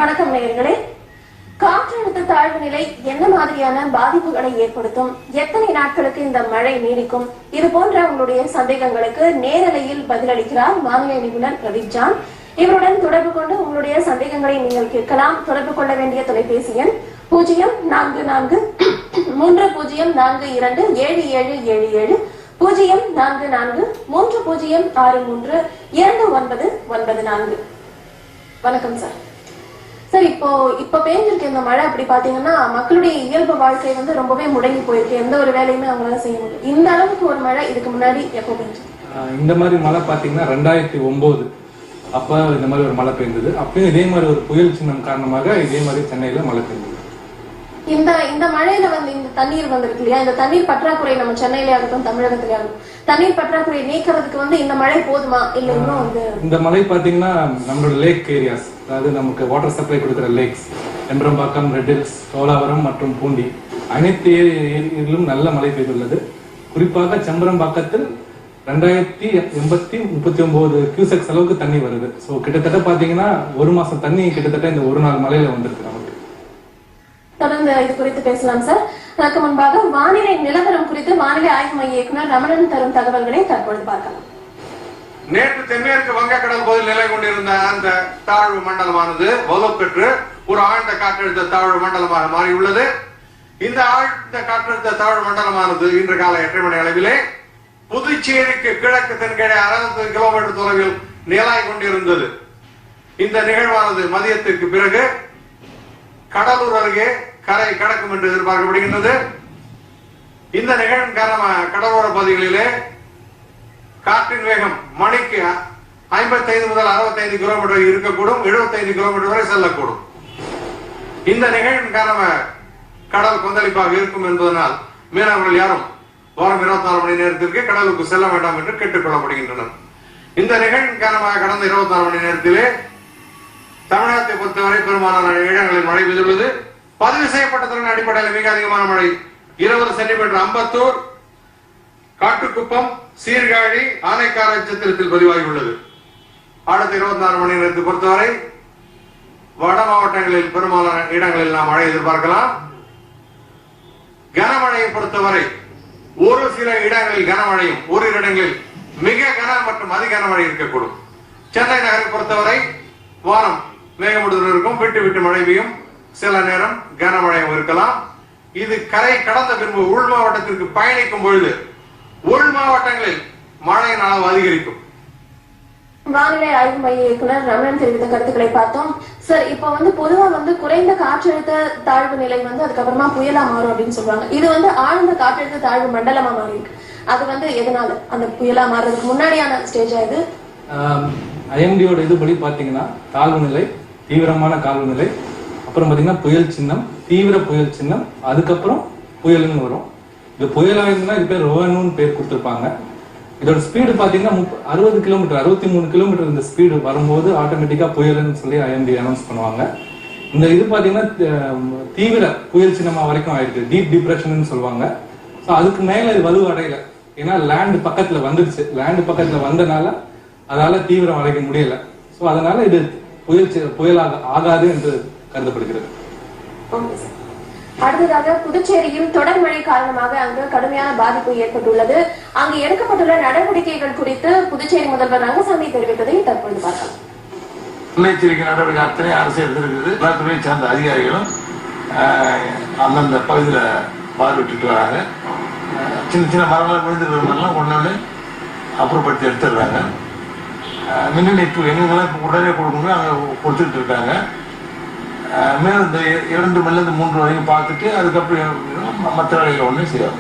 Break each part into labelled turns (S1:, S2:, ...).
S1: வணக்கம் நேயர்களே. காற்றழுத்த தாழ்வு நிலை என்ன மாதிரியான பாதிப்புகளை ஏற்படுத்தும், எத்தனை நாட்களுக்கு இந்த மழை நீடிக்கும், இது போன்ற உங்களுடைய சந்தேகங்களுக்கு நேரலையில் பதிலளிக்கிறார் வானிலை நிபுணர் பிரதீப் ஜான். இவருடன் தொடர்பு கொண்டு உங்களுடைய சந்தேகங்களை நீங்கள் கேட்கலாம். தொடர்பு கொள்ள வேண்டிய தொலைபேசி எண் 0443042777 0443063299. வணக்கம் சார். சார், இப்ப பேஞ்சிருக்க இந்த மழை அப்படி பாத்தீங்கன்னா மக்களுடைய இயல்பு வாழ்க்கை ரொம்பவே முடங்கி போயிருக்கு. எந்த ஒரு வேலையுமே அவங்களால செய்ய முடியும். இந்த அளவுக்கு ஒரு மழை இதுக்கு முன்னாடி எப்போ பெஞ்சு?
S2: இந்த மாதிரி மழை பாத்தீங்கன்னா 2009 அப்ப இந்த மாதிரி ஒரு மழை பெய்ந்தது. அப்பயும் இதே மாதிரி ஒரு புயல் சின்னம் காரணமாக இதே மாதிரி சென்னையில மழை பெய்ந்தது.
S1: இந்த மழையில இந்த தண்ணீர் வந்திருக்கு இல்லையா, இந்த தண்ணீர் பற்றாக்குறை நம்ம சென்னையிலே ஆகட்டும் தமிழகத்திலே ஆகட்டும், தண்ணீர் பற்றாக்குறை நீக்கிறதுக்கு இந்த மழை போதுமா இல்ல இன்னும்
S2: இந்த மழை பாத்தீங்கன்னா நம்மளோட லேக் ஏரியாஸ், அதாவது நமக்கு வாட்டர் சப்ளை கொடுக்கிற லேக்ஸ் செம்பரம்பாக்கம், ரெட் ஹில்ஸ், சோழாவரம் மற்றும் பூண்டி அனைத்து ஏரியிலும் நல்ல மழை பெய்துள்ளது. குறிப்பாக செம்பரம்பாக்கத்தில் 2039 கியூசெக்ஸ் அளவுக்கு தண்ணி வருது. ஸோ கிட்டத்தட்ட பாத்தீங்கன்னா ஒரு மாசம் தண்ணி கிட்டத்தட்ட இந்த ஒரு நாள் மழையில வந்திருக்கு நமக்கு.
S1: தொடர்ந்து இது குறித்து பேசலாம் சார். அதற்கு முன்பாக வானிலை நிலவரம் குறித்து வானிலை ஆய்வு மைய இயக்குனர் ரமணன் தரும் தகவல்களை தற்பொழுது பார்க்கலாம்.
S3: நேற்று தென்மேற்கு வங்கக்கடல் பகுதியில் நிலை கொண்டிருந்த அந்த தாழ்வு மண்டலமானது வலுப்பெற்று ஒரு ஆழ்ந்த காற்றழுத்த தாழ்வு மண்டலமாக மாறியுள்ளது. இந்த ஆழ்ந்த காற்றழுத்த தாழ்வு மண்டலமானது இன்று காலை 8 மணி அளவிலே புதுச்சேரிக்கு கிழக்கு தென்கிழே 60 கிலோமீட்டர் தொலைவில் நிலை கொண்டிருந்தது. இந்த நிகழ்வானது மதியத்திற்கு பிறகு கடலூர் அருகே கரை கடக்கும் என்று எதிர்பார்க்கப்படுகின்றது. இந்த நிகழ்வின் காரணமாக கடலோர பகுதிகளிலே காற்றின் வேகம் மணிக்கு 55 முதல் 65 கிலோமீட்டர் இருக்கக்கூடும், 75 கிலோமீட்டர் வரை செல்லக்கூடும். இந்த நிகழ்வின் காரணமாக கடல் கொந்தளிப்பாக இருக்கும் என்பதனால் மீனவர்கள் யாரும் வாரம் 24 மணி நேரத்திற்கு கடலுக்கு செல்ல வேண்டாம் என்று கேட்டுக் கொள்ளப்படுகின்றனர். இந்த நிகழ்வின் காரணமாக கடந்த 24 மணி நேரத்திலே தமிழகத்தை பொறுத்தவரை பெரும்பாலான இடங்களில் மழை பெய்துள்ளது. பதிவு செய்யப்பட்ட திறன் அடிப்படையில் மிக அதிகமான மழை 20 சென்டிமீட்டர் அம்பத்தூர், காட்டுக்குப்பம், சீர்காழி, ஆனைக்கார நட்சத்திரத்தில் பதிவாகியுள்ளது. அடுத்த 24 மணி நேரத்தை பொறுத்தவரை வட மாவட்டங்களில் பெரும்பாலான இடங்களில் நாம் மழை எதிர்பார்க்கலாம். கனமழையை பொறுத்தவரை ஒரு சில இடங்களில் கனமழையும் ஓரிரு இடங்களில் மிக கன மற்றும் அதி கனமழை இருக்கக்கூடும். சென்னை நகரை பொறுத்தவரை வானம் மேகமூட்டத்துடன் இருக்கும், விட்டு விட்டு மழை பெய்யும், சில நேரம் கனமழையும் இருக்கலாம். இது கரை கடந்த பின்பு உள் மாவட்டத்திற்கு பயணிக்கும் பொழுது உள் மாவட்டங்களில் மழையின் அளவு அதிகரிக்கும்.
S1: வானிலை ஆய்வு மைய இயக்குனர் ரமணன் தெரிவித்த கருத்துக்களை பார்த்தோம். சார், இப்ப பொதுவா குறைந்த காற்றழுத்த தாழ்வு நிலை அதுக்கப்புறமா புயலா மாறும் அப்படின்னு சொல்றாங்க. இது ஆழ்ந்த காற்றழுத்த தாழ்வு மண்டலமா மாறி இருக்கு. அது எதனால அந்த புயலா மாறுறதுக்கு முன்னாடியான ஸ்டேஜா இது?
S2: ஐஎம்டியோட இதுபடி பாத்தீங்கன்னா தாழ்வு நிலை, தீவிரமான கால்வு நிலை, அப்புறம் பாத்தீங்கன்னா புயல் சின்னம், தீவிர புயல் சின்னம், அதுக்கப்புறம் புயல்னு வரும். இது புயலா இருந்தா இது பேர் ரோவனுன்னு பேர் கொடுத்திருப்பாங்க. இதோட ஸ்பீடு பாத்தீங்கன்னா 60 கிலோமீட்டர் 63 கிலோமீட்டர் இந்த ஸ்பீடு வரும்போது ஆட்டோமேட்டிக்கா புயல்னு சொல்லி ஐஎம்டி அனௌன்ஸ் பண்ணுவாங்க. இந்த இது பாத்தீங்கன்னா தீவிர புயல் சின்னமா வரைக்கும் ஆயிருக்கு, டீப் டிப்ரெஷன் சொல்லுவாங்க. ஸோ அதுக்கு மேல இது வலு அடையல, ஏன்னா லேண்ட் பக்கத்துல வந்துருச்சு. லேண்ட் பக்கத்துல வந்தனால அதால தீவிரம் அடைக்க முடியல. ஸோ அதனால இது புயலாக ஆகாது என்று கருதப்படுகிறது.
S1: அடுத்ததாக புதுச்சேரியில் தொடர் மழை காரணமாக அங்கு கடுமையான பாதிப்பு ஏற்பட்டுள்ளது. அங்கு எடுக்கப்பட்டுள்ள நடவடிக்கைகள் குறித்து புதுச்சேரி முதல்வர் ரங்கசாமி தெரிவித்ததை தற்போது பார்க்கலாம்.
S4: முன்னெச்சரிக்கை நடவடிக்கை அத்தனை அரசு எடுத்திருக்கிறது. எல்லா துறையை சார்ந்த அதிகாரிகளும் அந்தந்த பகுதியில் பார்வையிட்டு வராங்க. சின்ன சின்ன மரங்கள் விழுந்துருக்கிறவங்கலாம் ஒன்று அப்புறப்படுத்தி எடுத்துடுறாங்க. மின் இணைப்பு எங்கெல்லாம் இப்போ உடனே கொடுக்கணும் அங்கே கொடுத்துட்டு இருக்காங்க. மேலும் இந்த 2 மணில இருந்து 3 வரைக்கும் பார்த்துட்டு அதுக்கப்புறம் மற்ற வேலைகள் ஒன்றும் செய்யாது.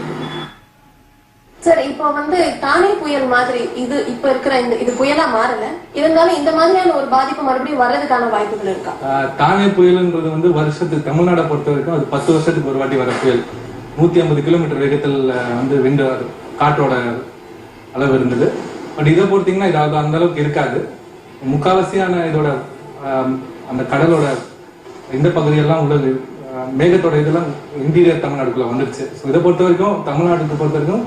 S1: சார், இப்போ தானே புயல் மாதிரி இது இப்ப இருக்கிற இது புயலா மாறல, இருந்தாலும் இந்த மாதிரியான ஒரு பாதிப்பு மறுபடியும் வர்றதுக்கான வாய்ப்புகள் இருக்கா?
S2: தானே புயல்ன்றது வருஷத்துக்கு தமிழ்நாடை பொறுத்த வரைக்கும் அது 10 வருஷத்துக்கு ஒரு வாட்டி வர புயல். 150 கிலோமீட்டர் வேகத்தில் விண்ட காற்றோட அளவு இருந்தது. பட் இதை பொறுத்தீங்கன்னா இது அந்த அளவுக்கு இருக்காது. முக்காவாசியான இதோட அந்த கடலோட இந்த பகுதியெல்லாம் உள்ளது மேகத்தோட இதெல்லாம் இன்டீரியர் தமிழ்நாடுக்குள்ள வந்துருச்சு. ஸோ இதை பொறுத்த வரைக்கும் தமிழ்நாட்டுக்கு பொறுத்த வரைக்கும்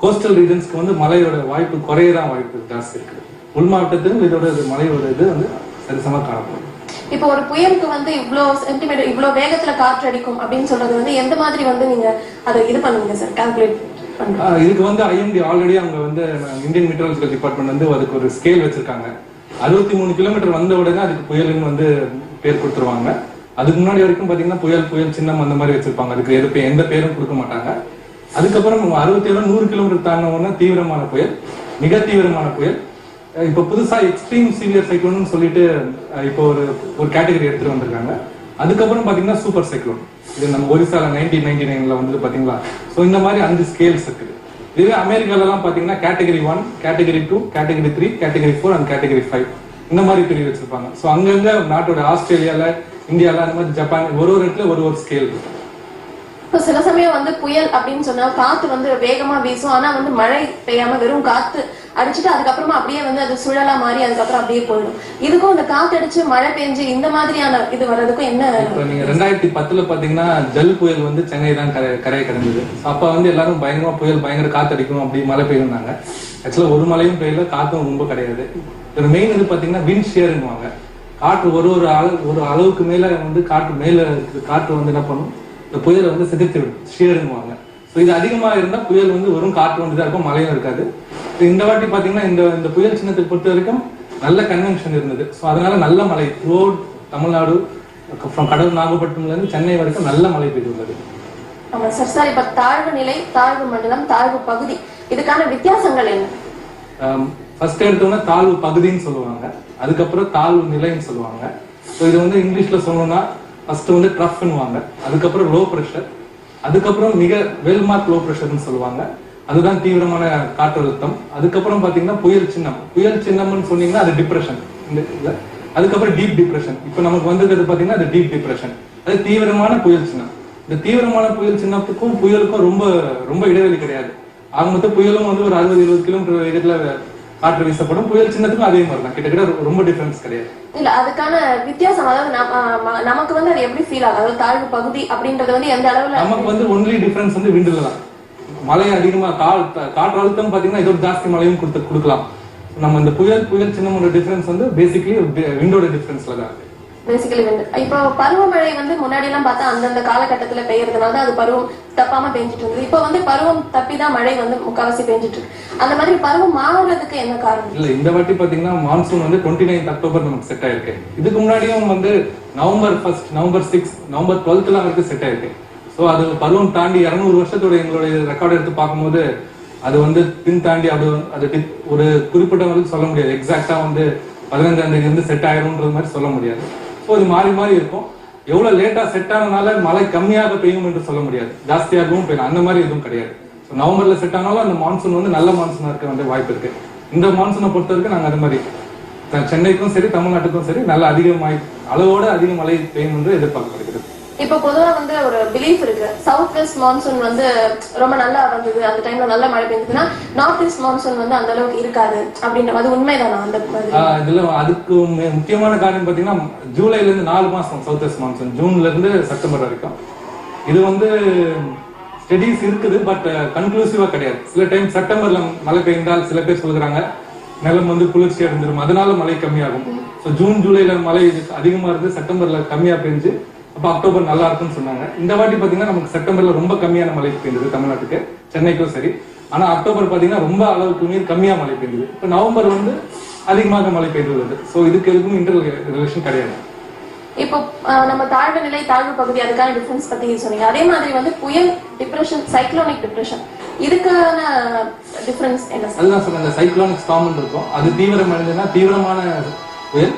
S2: கோஸ்டல் ரீஜன்ஸ்க்கு மழையோட வாய்ப்பு குறையதான் வாய்ப்பு ஜாஸ்தி இருக்குது. உள் மாவட்டத்திலும் இதோட மழையோட இது சரிசமா காணப்படும்.
S1: இப்போ ஒரு புயலுக்கு வந்து இவ்வளவு சென்டிமீட்டர் இவ்வளவு வேகத்துல காற்று அடிக்கும் அப்படின்னு சொல்றது வந்து எந்த மாதிரி வந்து நீங்க அதை இது பண்ணுவீங்க சார், கால்குலேட் பண்ணுங்க?
S2: இதுக்கு வந்து ஐஎம்டி ஆல்ரெடி அவங்க வந்து இந்தியன் மெட்ரோலஜிக்கல் டிபார்ட்மெண்ட் வந்து அதுக்கு ஒரு ஸ்கேல் வச்சிருக்காங்க. 63 கிலோமீட்டர் வந்த உடனே அதுக்கு புயல்னு வந்து பேர் கொடுத்துருவாங்க. அதுக்கு முன்னாடி வரைக்கும் பாத்தீங்கன்னா புயல் சின்னம் அந்த மாதிரி வச்சிருப்பாங்க. அதுக்கு எந்த பேரும் கொடுக்க மாட்டாங்க. அதுக்கப்புறம் 67-100 கிலோமீட்டர் தாண்டின தீவிரமான புயல், மிக தீவிரமான புயல். இப்ப புதுசா எக்ஸ்ட்ரீம் சீவியர் சைக்ளோன் சொல்லிட்டு இப்போ ஒரு கேட்டகரி எடுத்துட்டு வந்திருக்காங்க. அதுக்கப்புறம் பாத்தீங்கன்னா சூப்பர் சைக்ளோன். இது நம்ம ஒரிசால 1999 வந்து பாத்தீங்களா. சோ இந்த மாதிரி 5 ஸ்கேல்ஸ் இருக்குது. இதுவே அமெரிக்கால எல்லாம் பாத்தீங்கன்னா category 1, category 2, category 3, category 4 and category 5 இந்த மாதிரி பிரிவு வச்சிருப்பாங்க. சோ அங்கங்க நாட்டோட ஆஸ்திரேலியால, இந்தியால, அந்த மாதிரி ஜப்பான் ஒரு இடத்துல ஒரு ஸ்கேல் இருக்கு.
S1: இப்போ சில சமயம் வந்து புயல் அப்படின்னு சொன்னா காத்து வந்து வேகமா வீசும், ஆனா வந்து மழை பெய்யாம வெறும் காத்து அடிச்சுட்டு அதுக்கப்புறமா அப்படியே வந்து அது சுழலா மாறி அதுக்கப்புறம் அப்படியே போயிடும். இதுக்கும் இந்த காத்து அடிச்சு மழை பெஞ்சு இந்த மாதிரியான இது வர்றதுக்கும் என்ன?
S2: இப்ப நீங்க 2010 பாத்தீங்கன்னா ஜல் புயல் வந்து சென்னை தான் கரையை கடந்தது. அப்ப வந்து எல்லாரும் பயங்கரமா புயல் பயங்கர காத்து அடிக்கும் அப்படி மழை பெய்யும்னாங்க. ஆக்சுவலா ஒரு மழையும் பெய்யல, காத்தும் ரொம்ப கிடையாது. இது மெயின் இது பாத்தீங்கன்னா விண்ட் ஷியர்னுவாங்க. காற்று ஒரு அளவுக்கு மேல வந்து காற்று வந்து என்ன பண்ணும், இந்த புயலை வந்து சிதைத்து விடும், ஷியருங்குவாங்க. ஸோ இது அதிகமா இருந்தா புயல் வந்து வெறும் காற்று வந்து தான் இருக்கும், மழையும் இருக்காது. இந்த வாட்டி பாத்தீங்கன்னா இந்த புயல் சின்னத்தை பொறுத்த வரைக்கும் நல்ல கன்வென்ஷன் இருந்தது. ஸோ அதனால நல்ல மழை த்ரூஅவுட் தமிழ்நாடு, கடலூர் நாகப்பட்டினம்ல இருந்து சென்னை வரைக்கும் நல்ல மழை பெய்துள்ளது.
S1: ஆமா சார். சார், இப்ப தாழ்வு நிலை, தாழ்வு மண்டலம், தாழ்வு பகுதி, இதுக்கான வித்தியாசங்கள் என்ன?
S2: ஃபர்ஸ்ட் எடுத்தோம்னா தாழ்வு பகுதின்னு சொல்லுவாங்க, அதுக்கப்புறம் தாழ்வு நிலைன்னு சொல்லுவாங்க. ஸோ இது வந்து இங்கிலீஷ்ல சொல்லணும்னா ஃபர்ஸ்ட் வந்து ட்ரஃப்னுவாங்க, அதுக்கப்புறம் லோ ப்ரெஷர், அதுக்கப்புறம் மிக வெல்மார்க் லோ ப்ரெஷர்னு சொல்லுவாங்க, அதுதான் தீவிரமான காற்றழுத்தம். அதுக்கப்புறம் பாத்தீங்கன்னா புயல் சின்னம்னு சொன்னீங்கன்னா அது டிப்ரெஷன். அதுக்கப்புறம் டீப் டிப்ரெஷன். இப்ப நமக்கு வந்தது பாத்தீங்கன்னா அது டீப் டிப்ரெஷன், அது தீவிரமான புயல் சின்னம். இந்த தீவிரமான புயல் சின்னத்துக்கும் புயலுக்கும் ரொம்ப ரொம்ப இடைவெளி கிடையாது. ஆக மொத்தம் புயலும் வந்து ஒரு 60-20 கிலோமீட்டர் வேகத்துல காற்று வீசப்படும், புயல் சின்னத்துக்கும் அதே மாதிரி தான், கிட்டத்தட்ட ரொம்ப டிஃபரன்ஸ் கிடையாது.
S1: இல்ல, அதுக்கான வித்தியாசம் அதாவது நமக்கு வந்து அது எப்படி ஃபீல் ஆகும்? அதாவது தாழ்வு பகுதி அப்படின்றது வந்து எந்த அளவுல
S2: நமக்கு வந்து ஒன்லி டிஃபரன்ஸ் வந்து விண்டுல தான். மழை அதிகமா காற்று அழுத்தம் பாத்தீங்கன்னா இதோட ஜாஸ்தி மழையும் கொடுக்கலாம். நம்ம இந்த புயல் சின்னமோட டிஃபரன்ஸ் வந்து பேசிக்கலி விண்டோட டிஃபரன்ஸ்ல தான் இருக்கு.
S1: பேசிக்கலி விண்டு. இப்போ பருவமழை வந்து முன்னாடி எல்லாம் பார்த்தா அந்தந்த காலகட்டத்துல பெய்யறதுனால அது பருவம் தப்பாம பெஞ்சிட்டு இருந்தது. இப்போ வந்து பருவம் தப்பிதான் மழை வந்து முக்காவாசி பெஞ்சிட்டு இருக்கு. அந்த மாதிரி பருவம் மாறுறதுக்கு என்ன காரணம்?
S2: இல்ல, இந்த வாட்டி பாத்தீங்கன்னா மான்சூன் வந்து 29 அக்டோபர் நமக்கு செட் ஆயிருக்கு. இதுக்கு முன்னாடியும் வந்து நவம்பர் 1, நவம்பர் 6, நவம்பர் 12 வரைக்கும் செட் ஆயிருக்கு. சோ அது பருவம் தாண்டி 200 வருஷத்தோட எங்களுடைய ரெக்கார்ட் எடுத்து பார்க்கும்போது அது வந்து பின் தாண்டி அது ஒரு குறிப்பிட்ட வரைக்கும் சொல்ல முடியாது. எக்ஸாக்டா வந்து 15ஆம் தேதி வந்து செட் ஆயிரும்ன்றது மாதிரி சொல்ல முடியாது. ஸோ இது மாறி இருக்கும். எவ்வளவு லேட்டா செட் ஆனதுனால மழை கம்மியாக பெய்யும் என்று சொல்ல முடியாது, ஜாஸ்தியாகவும் பெய்யும் அந்த மாதிரி எதுவும் கிடையாது. நவம்பர்ல செட் ஆனாலும் அந்த மான்சூன் வந்து நல்ல மான்சூனா இருக்க வேண்டிய வாய்ப்பு இருக்கு. இந்த மான்சூனை பொறுத்த வரைக்கும் நாங்க அது மாதிரி சென்னைக்கும் சரி தமிழ்நாட்டுக்கும் சரி நல்ல அளவோட அதிக மழை பெய்யும் என்று எதிர்பார்க்கப்படுகிறது.
S1: இப்ப பொதுவா வந்து ஒரு பிலீஃப் இருக்கு, சவுத் வெஸ்ட் மான்சூன் வந்து ரொம்ப நல்லா வந்தது, அந்த டைம்ல நல்ல மழை பெய்யுதுன்னா நார்த் ஈஸ்ட் மான்சூன் வந்து அந்த அளவுக்கு இருக்காது அப்படின்ற அது உண்மைதானா? அந்த
S2: இதுல அதுக்கு முக்கியமான காரணம் பாத்தீங்கன்னா ஜூலைல இருந்து 4 மாசம் சவுத் வெஸ்ட் மான்சூன், ஜூன்ல இருந்து செப்டம்பர் வரைக்கும் இது வந்து ஸ்டடிஸ் இருக்குது, பட் கன்க்ளூசிவா கிடையாது. சில டைம் செப்டம்பர்ல மழை பெய்ந்தால் சில பேர் சொல்றாங்க நிலம் வந்து குளிர்ச்சி அடைஞ்சிடும், அதனால மழை கம்மியாகும். ஜூன் ஜூலைல மழை அதிகமா இருந்து செப்டம்பர்ல கம்மியா பெஞ்சு அப்ப அக்டோபர் நல்லா இருக்குன்னு சொன்னாங்க. இந்த வாட்டி பாத்தீங்கன்னா நமக்கு செப்டம்பர்ல ரொம்ப கம்மியான மழை பெய்ந்தது தமிழ்நாட்டுக்கு, சென்னைக்கும் சரி. ஆனா அக்டோபர் பாத்தீங்கன்னா ரொம்ப அளவுக்கு மீறி கம்மியா மழை பெய்ந்தது. இப்ப நவம்பர் வந்து அதிகமாக மழை பெய்துள்ளது. சோ இதுக்கு எதுவும் இன்டர் ரிலேஷன் கிடையாது.
S1: இப்போ நம்ம தாழ்வு நிலை தாழ்வு பகுதி அதுக்கான டிஃபரன்ஸ் பத்தி சொன்னீங்க. அதே மாதிரி வந்து புயல் டிப்ரெஷன், சைக்ளோனிக் டிப்ரெஷன், இதுக்கான டிஃபரன்ஸ் என்ன?
S2: அதுதான் சொன்ன இந்த சைக்ளோனிக் ஸ்டார்ம் இருக்கும், அது தீவிரம் அடைஞ்சதுன்னா தீவிரமான புயல்,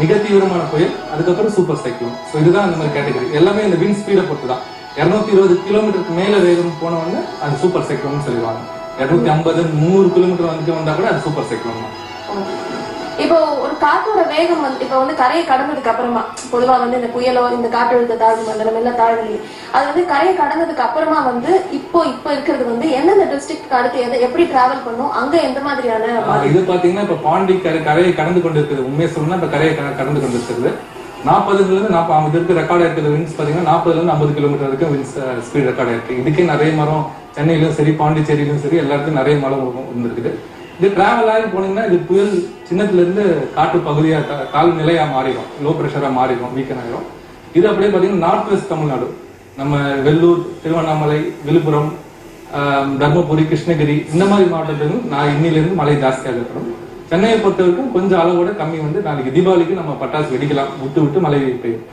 S2: மிக தீவிரமான புயல், அதுக்கப்புறம் சூப்பர் சைக்ளோன். ஸோ இதுதான் அந்த மாதிரி கேட்டகரி. எல்லாமே இந்த விண்ட் ஸ்பீடை பொறுத்து தான். 220 கிலோமீட்டருக்கு மேல வேகம் போனவங்க அது சூப்பர் சைக்ளோன் சொல்லுவாங்க. 250-300 கிலோமீட்டர் வந்து வந்தா கூட அது சூப்பர் சைக்ளோன் தான்.
S1: இப்போ ஒரு காற்றோட வேகம் வந்து இப்ப வந்து கரையை கடந்ததுக்கு அப்புறமா பொதுவா வந்து இந்த புயலோ இந்த காற்றழுத்த தாழ்வு மண்டலம் இல்ல தாழ்வு அது வந்து கரையை கடந்ததுக்கு அப்புறமா வந்து இப்போ இருக்கிறது வந்து எந்தெந்த டிஸ்ட்ரிக்ட் அடுத்து எப்படி டிராவல் பண்ணும், அங்க எந்த மாதிரியான
S2: இது பாத்தீங்கன்னா இப்ப பாண்டி கரையை கடந்து கொண்டு இருக்குது. உண்மையை சொல்லணும்னா இப்ப கரையை கடந்து கொண்டு இருக்கிறது 40ல இருந்து 40 இருக்கு ரெக்கார்ட் ஆயிருக்கிறது. விண்ட்ஸ் பாத்தீங்கன்னா 40ல இருந்து 50 கிலோமீட்டர் வரைக்கும் விண்ட்ஸ் ஸ்பீட் ரெக்கார்ட் ஆயிருக்கு. இதுக்கே நிறைய மரம் சென்னையிலும் சரி பாண்டிச்சேரியிலும் சரி எல்லாருக்கும் நிறைய மரம் இருந்திருக்குது. இது டிராவல் ஆகி போனீங்கன்னா இது புயல் சின்னத்துல இருந்து காற்று பகுதியா தாழ்வு நிலையா மாறிடும், லோ பிரஷரா மாறிடும், வீக்கன் ஆயிடும். இது அப்படியே பாத்தீங்கன்னா நார்த் வெஸ்ட் தமிழ்நாடு, நம்ம வெள்ளூர், திருவண்ணாமலை, விழுப்புரம், தர்மபுரி, கிருஷ்ணகிரி இந்த மாதிரி மாவட்டத்திலும் நான் இன்னிலிருந்து மழை ஜாஸ்தியாக இருக்கணும். சென்னையை பொறுத்த வரைக்கும் கொஞ்சம் அளவோட கம்மி வந்து நாளைக்கு தீபாவளிக்கு நம்ம பட்டாசு வெடிக்கலாம், விட்டு விட்டு மழை பெய்யும்.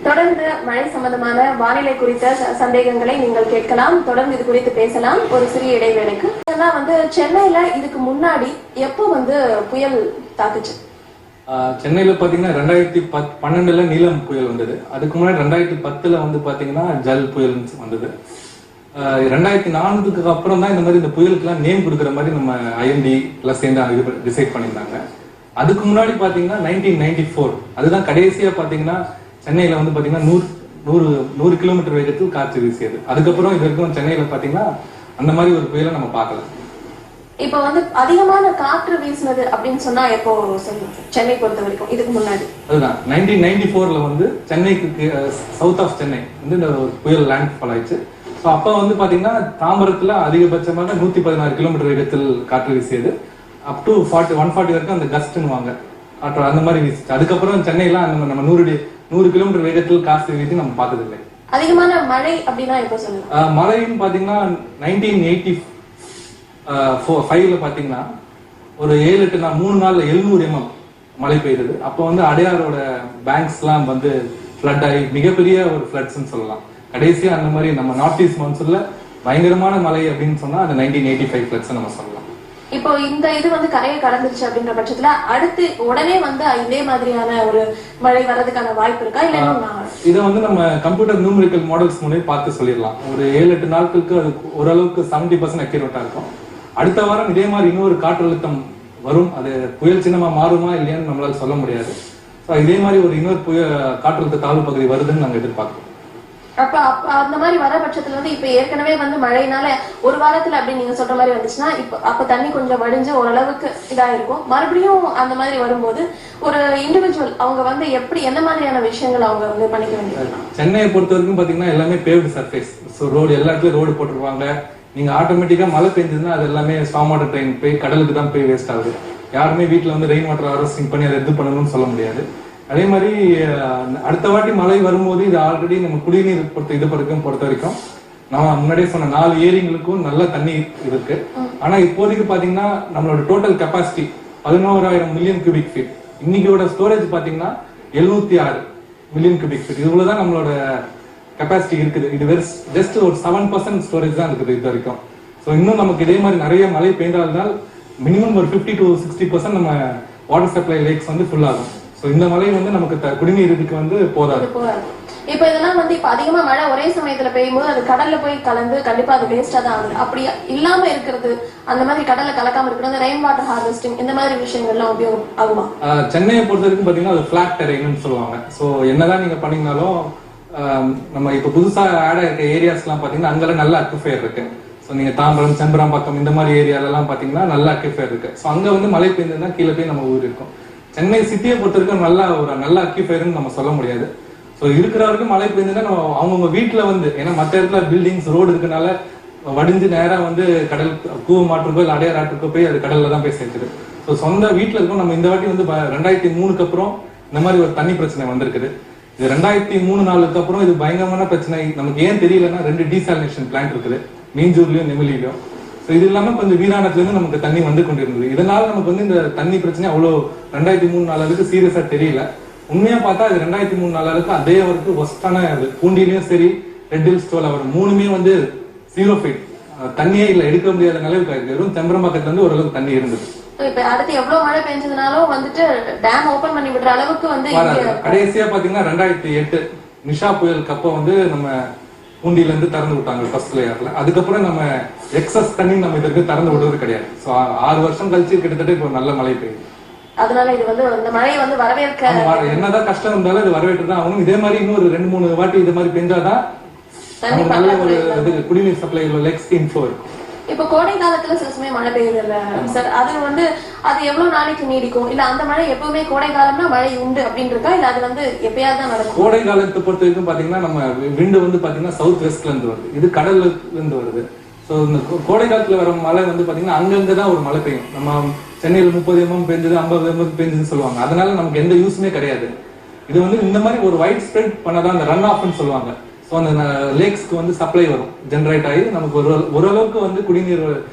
S1: தொடர்ந்து மழை சம்பந்தமான வானிலை குறித்த சந்தேகங்களை நீங்கள் கேட்கலாம். தொடர்ந்து இது குறித்து பேசலாம். ஒரு சிறிய இடைவேளைக்கு வந்து சென்னையில இதுக்கு முன்னாடி எப்போ வந்து புயல் தாக்குச்சு?
S2: சென்னையில பாத்தீங்கன்னா 2012 நீலம் புயல் வந்தது. அதுக்கு முன்னாடி 2010 வந்து பாத்தீங்கன்னா ஜல் புயல் வந்தது. 2004க்கு அப்புறம் தான் இந்த மாதிரி இந்த புயலுக்கு எல்லாம் நேம் கொடுக்குற மாதிரி நம்ம IMD எல்லாம் சேர்ந்து டிசைட் பண்ணியிருந்தாங்க. அதுக்கு முன்னாடி பாத்தீங்கன்னா 1994 அதுதான் கடைசியா பாத்தீங்கன்னா சென்னையில வந்து பாத்தீங்கன்னா 100 கிலோமீட்டர் வேகத்தில் காற்று வீசியது. அதுக்கப்புறம் இது வரைக்கும் சென்னையில பாத்தீங்கன்னா அந்த மாதிரி ஒரு புயலை நம்ம பார்க்கலாம்.
S1: இப்ப வந்து அதிகமான காற்று வீசினது அப்படின்னு சொன்னா எப்போ சொல்லுங்க சென்னை பொறுத்த வரைக்கும்? இதுக்கு முன்னாடி
S2: அதுதான் 1994 வந்து சென்னைக்கு சவுத் ஆஃப் சென்னை வந்து இந்த புயல் லேண்ட் ஃபால் ஆயிடுச்சு. ஸோ அப்போ வந்து பாத்தீங்கன்னா தாம்பரத்துல அதிகபட்சமாக 116 கிலோமீட்டர் வேகத்தில் காற்று வீசியது. அப் டு 140 வரைக்கும் அந்த கஸ்ட்னு வாங்க காற்று அந்த மாதிரி வீசிச்சு. அதுக்கப்புறம் சென்னையில நம்ம 100 கிலோமீட்டர் வேகத்தில் காற்று வீசி நம்ம பார்த்ததில்லை.
S1: அதிகமான மழை அப்படின்னா எப்போ சொல்லுங்க?
S2: மழைன்னு பாத்தீங்கன்னா 1985 பாத்தீங்கன்னா ஒரு 7-8 நாள் 3 நாள்ல 700 mm மழை பெய்யுது. அப்போ வந்து அடையாரோட பேங்க்ஸ் எல்லாம் வந்து ஃபிளட் ஆகி மிகப்பெரிய ஒரு ஃபிளட்ஸ்ன்னு சொல்லலாம். கடைசியா அந்த மாதிரி நம்ம நார்த் ஈஸ்ட் மான்சூன்ல பயங்கரமான மழை அப்படின்னு சொன்னா அந்த 1985 ஃபிளட்ஸ் நம்ம சொல்லலாம்.
S1: இப்போ இந்த இது வந்து கரையை கடந்துருச்சு அப்படின்ற பட்சத்துல அடுத்து உடனே வந்து இதே மாதிரியான ஒரு மழை வர்றதுக்கான வாய்ப்பு இருக்கா? இல்ல
S2: இதை வந்து நம்ம கம்ப்யூட்டர் நியூமெரிக்கல் மாடல்ஸ் மூலம் பார்த்து சொல்லிடலாம். ஒரு 7-8 நாட்களுக்கு அது ஓரளவுக்கு 70% அக்யூரேட்டா இருக்கும். அடுத்த வாரம் இதே மாதிரி இன்னொரு காற்றழுத்தம் வரும். அது புயல் சின்னமா மாறுமா இல்லையான்னு நம்மளால சொல்ல முடியாது. இதே மாதிரி ஒரு இன்னொரு காற்றழுத்த தாழ்வு பகுதி வருதுன்னு நாங்க எதிர்பார்க்கிறோம்.
S1: அப்ப அந்த மாதிரி வர பட்சத்துல வந்து இப்ப ஏற்கனவே வந்து மழைனால ஒரு வாரத்துல அப்படி நீங்க சொல்ற மாதிரி வந்துச்சுன்னா அப்ப தண்ணி கொஞ்சம் வடிஞ்சு ஓரளவுக்கு இதா இருக்கும். மறுபடியும் அந்த மாதிரி வரும்போது ஒரு இண்டிவிஜுவல் அவங்க வந்து எப்படி என்ன மாதிரியான விஷயங்கள் அவங்க வந்து பண்ணிக்க வேண்டியது?
S2: சென்னையை பொறுத்த வரைக்கும் பாத்தீங்கன்னா எல்லாமே பேவ்டு சர்ஃபேஸ். ஸோ ரோடு எல்லா இடத்துலயும் ரோடு போட்டுருவாங்க. நீங்க ஆட்டோமேட்டிக்கா மழை பெஞ்சதுன்னா அது எல்லாமே ஸ்டார்ம் வாட்டர் ட்ரெயின் போய் கடலுக்கு தான் போய் வேஸ்ட் ஆகுது. யாருமே வீட்டுல வந்து ரெயின் வாட்டர் ஹார்வெஸ்டிங் பண்ணி அதை இது பண்ணணும்னு சொல்ல முடியாது. அதே மாதிரி அடுத்த வாட்டி மழை வரும்போது இது ஆல்ரெடி நம்ம குடிநீர் பொறுத்த வரைக்கும் நம்ம முன்னாடியே சொன்ன 4 ஏரிங்களுக்கும் நல்ல தண்ணி இருக்கு. ஆனா இப்போதைக்கு பாத்தீங்கன்னா நம்மளோட total capacity 11,000 million cubic feet. இன்னைக்கோட ஸ்டோரேஜ் பாத்தீங்கன்னா 706 மில்லியன் கியூபிக் ஃபீட். இவ்வளவுதான் நம்மளோட கெப்பாசிட்டி இருக்குது. இது வெறும் ஜஸ்ட் ஒரு 7% ஸ்டோரேஜ் தான் இருக்குது இது வரைக்கும். ஸோ இன்னும் நமக்கு இதே மாதிரி நிறைய மழை பெய்தால்தான் மினிமம் ஒரு 50 to 60% நம்ம வாட்டர் சப்ளை லேக்ஸ் வந்து ஃபுல் ஆகும். ஸோ இந்த மழை வந்து நமக்கு குடிநீருக்கு வந்து போதாது.
S1: இப்ப இதெல்லாம் வந்து இப்ப அதிகமா மழை ஒரே சமயத்துல பெய்யும் போது அது கடல்ல போய் கலந்து கண்டிப்பா அது வேஸ்டா தான் ஆகுது. அப்படி இல்லாம இருக்கிறது அந்த மாதிரி கடல்ல கலக்காம இருக்கிறது ரெயின் வாட்டர் ஹார்வெஸ்டிங் இந்த மாதிரி விஷயங்கள்லாம் உபயோகம் ஆகுமா?
S2: சென்னையை பொறுத்த வரைக்கும் பாத்தீங்கன்னா அது பிளாட் டெரெயின்னு சொல்லுவாங்க. ஸோ என்னதான் நீங்க பண்ணீங்கனாலும் நம்ம இப்ப புதுசா ஆட் ஆயிருக்க ஏரியாஸ் எல்லாம் பாத்தீங்கன்னா அங்கெல்லாம் நல்ல அக்விஃபயர் இருக்கு. ஸோ நீங்க தாம்பரம், செம்பரம் பக்கம் இந்த மாதிரி ஏரியாலெல்லாம் பாத்தீங்கன்னா நல்ல அக்விஃபயர் இருக்கு. ஸோ அங்க வந்து மழை பெய்ந்ததுன்னா கீழே போய் நம்ம ஊர் இருக்கும். சென்னை சிட்டியை பொறுத்த வரைக்கும் நல்ல அக்யூஃபயர்னு நம்ம சொல்ல முடியாது. ஸோ இருக்கிற வரைக்கும் மழை பெய்யுதுன்னா நம்ம அவங்கவுங்க வீட்டுல வந்து, ஏன்னா மற்ற இடத்துல பில்டிங்ஸ் ரோடு இருக்கனால வடிஞ்சு நேரா வந்து கடல் கூவமாற்றுக்கோ இல்லை அடையார் ஆற்றுக்கோ போய் அது கடல்ல தான் போய் சேர்த்துது. ஸோ சொந்த வீட்டுல இருக்கும். நம்ம இந்த வாட்டி வந்து 2003க்கு அப்புறம் இந்த மாதிரி ஒரு தண்ணி பிரச்சனை வந்திருக்குது. இது 2003-4க்கு அப்புறம் இது பயங்கரமான பிரச்சனை. நமக்கு ஏன் தெரியலன்னா 2 டீசாலினேஷன் பிளான்ட் இருக்குது, மீஞ்சூர்லயும் நெமிலியிலும். இது இல்லாம கொஞ்சம் வீராணத்துல இருந்து நமக்கு தண்ணி வந்து கொண்டிருந்தது. இதனால நமக்கு வந்து இந்த தண்ணி பிரச்சனை அவ்வளவு 2003-4 சீரியஸா தெரியல. உண்மையா பார்த்தா இது 2003-4 அதே அவருக்கு ஒஸ்டான பூண்டிலையும் சரி ரெட் ஹில்ஸ் அவர் 3மே வந்து 0 ஃபீட் தண்ணியே இல்ல, எடுக்க முடியாத நிலைக்கு வெறும் செம்பரம்பாக்கத்துல இருந்து ஓரளவுக்கு தண்ணி இருந்தது.
S1: இப்ப அடுத்து எவ்வளவு மழை பெஞ்சதுனாலும் வந்துட்டு டேம் ஓபன் பண்ணி விடுற அளவுக்கு வந்து
S2: கடைசியா பாத்தீங்கன்னா 2008 நிஷா புயலுக்கு அப்போ வந்து நம்ம பூண்டியில இருந்து திறந்து விட்டாங்க ஃபர்ஸ்ட் லேயர்ல. அதுக்கப்புறம் நம்ம எக்ஸஸ் தண்ணி நம்ம இதற்கு திறந்து விடுறது கிடையாது. ஸோ 6 வருஷம் கழிச்சு கிட்டத்தட்ட இப்போ நல்ல மழை பெய்யுது.
S1: அதனால இது வந்து இந்த மழையை வந்து வரவேற்க
S2: என்னதான் கஷ்டம் இருந்தாலும் இது வரவேற்று தான் ஆகணும். இதே மாதிரி இன்னொரு 2-3 வாட்டி இது மாதிரி பெஞ்சாதான் நல்ல ஒரு குடிநீர் சப்ளை லேக்ஸ்க்கு இன்ஃப்ளோ இருக்கும்.
S1: இப்ப கோடை காலத்துல சில சமயம் மழை பெய்யுது இல்ல சார், அது வந்து அது எவ்வளவு நாளைக்கு நீடிக்கும்? இல்ல அந்த மழை எப்பவுமே கோடை காலம்னா மழை உண்டு அப்படின்னு இருக்கா, இல்ல அது வந்து எப்பயாவது தான் நடக்கும்?
S2: கோடை காலத்தை பொறுத்த வரைக்கும் பாத்தீங்கன்னா நம்ம விண்டு வந்து பாத்தீங்கன்னா சவுத் வெஸ்ட்ல இருந்து வருது, இது கடல்ல இருந்து வருது. ஸோ இந்த கோடை காலத்துல வர மழை வந்து பாத்தீங்கன்னா அங்கங்கதான் ஒரு மழை பெய்யும். நம்ம சென்னையில 30 mm பெஞ்சது 50 mm பெஞ்சதுன்னு சொல்லுவாங்க. அதனால நமக்கு எந்த யூஸுமே கிடையாது. இது வந்து இந்த மாதிரி ஒரு வைட் ஸ்ப்ரெட் பண்ணதான் அந்த ரன் ஆஃப்னு சொல்லுவாங்க. ஸோ அந்த லேக்ஸ்க்கு வந்து சப்ளை வரும், ஜென்ரேட் ஆகி நமக்கு ஓரளவுக்கு வந்து குடிநீர்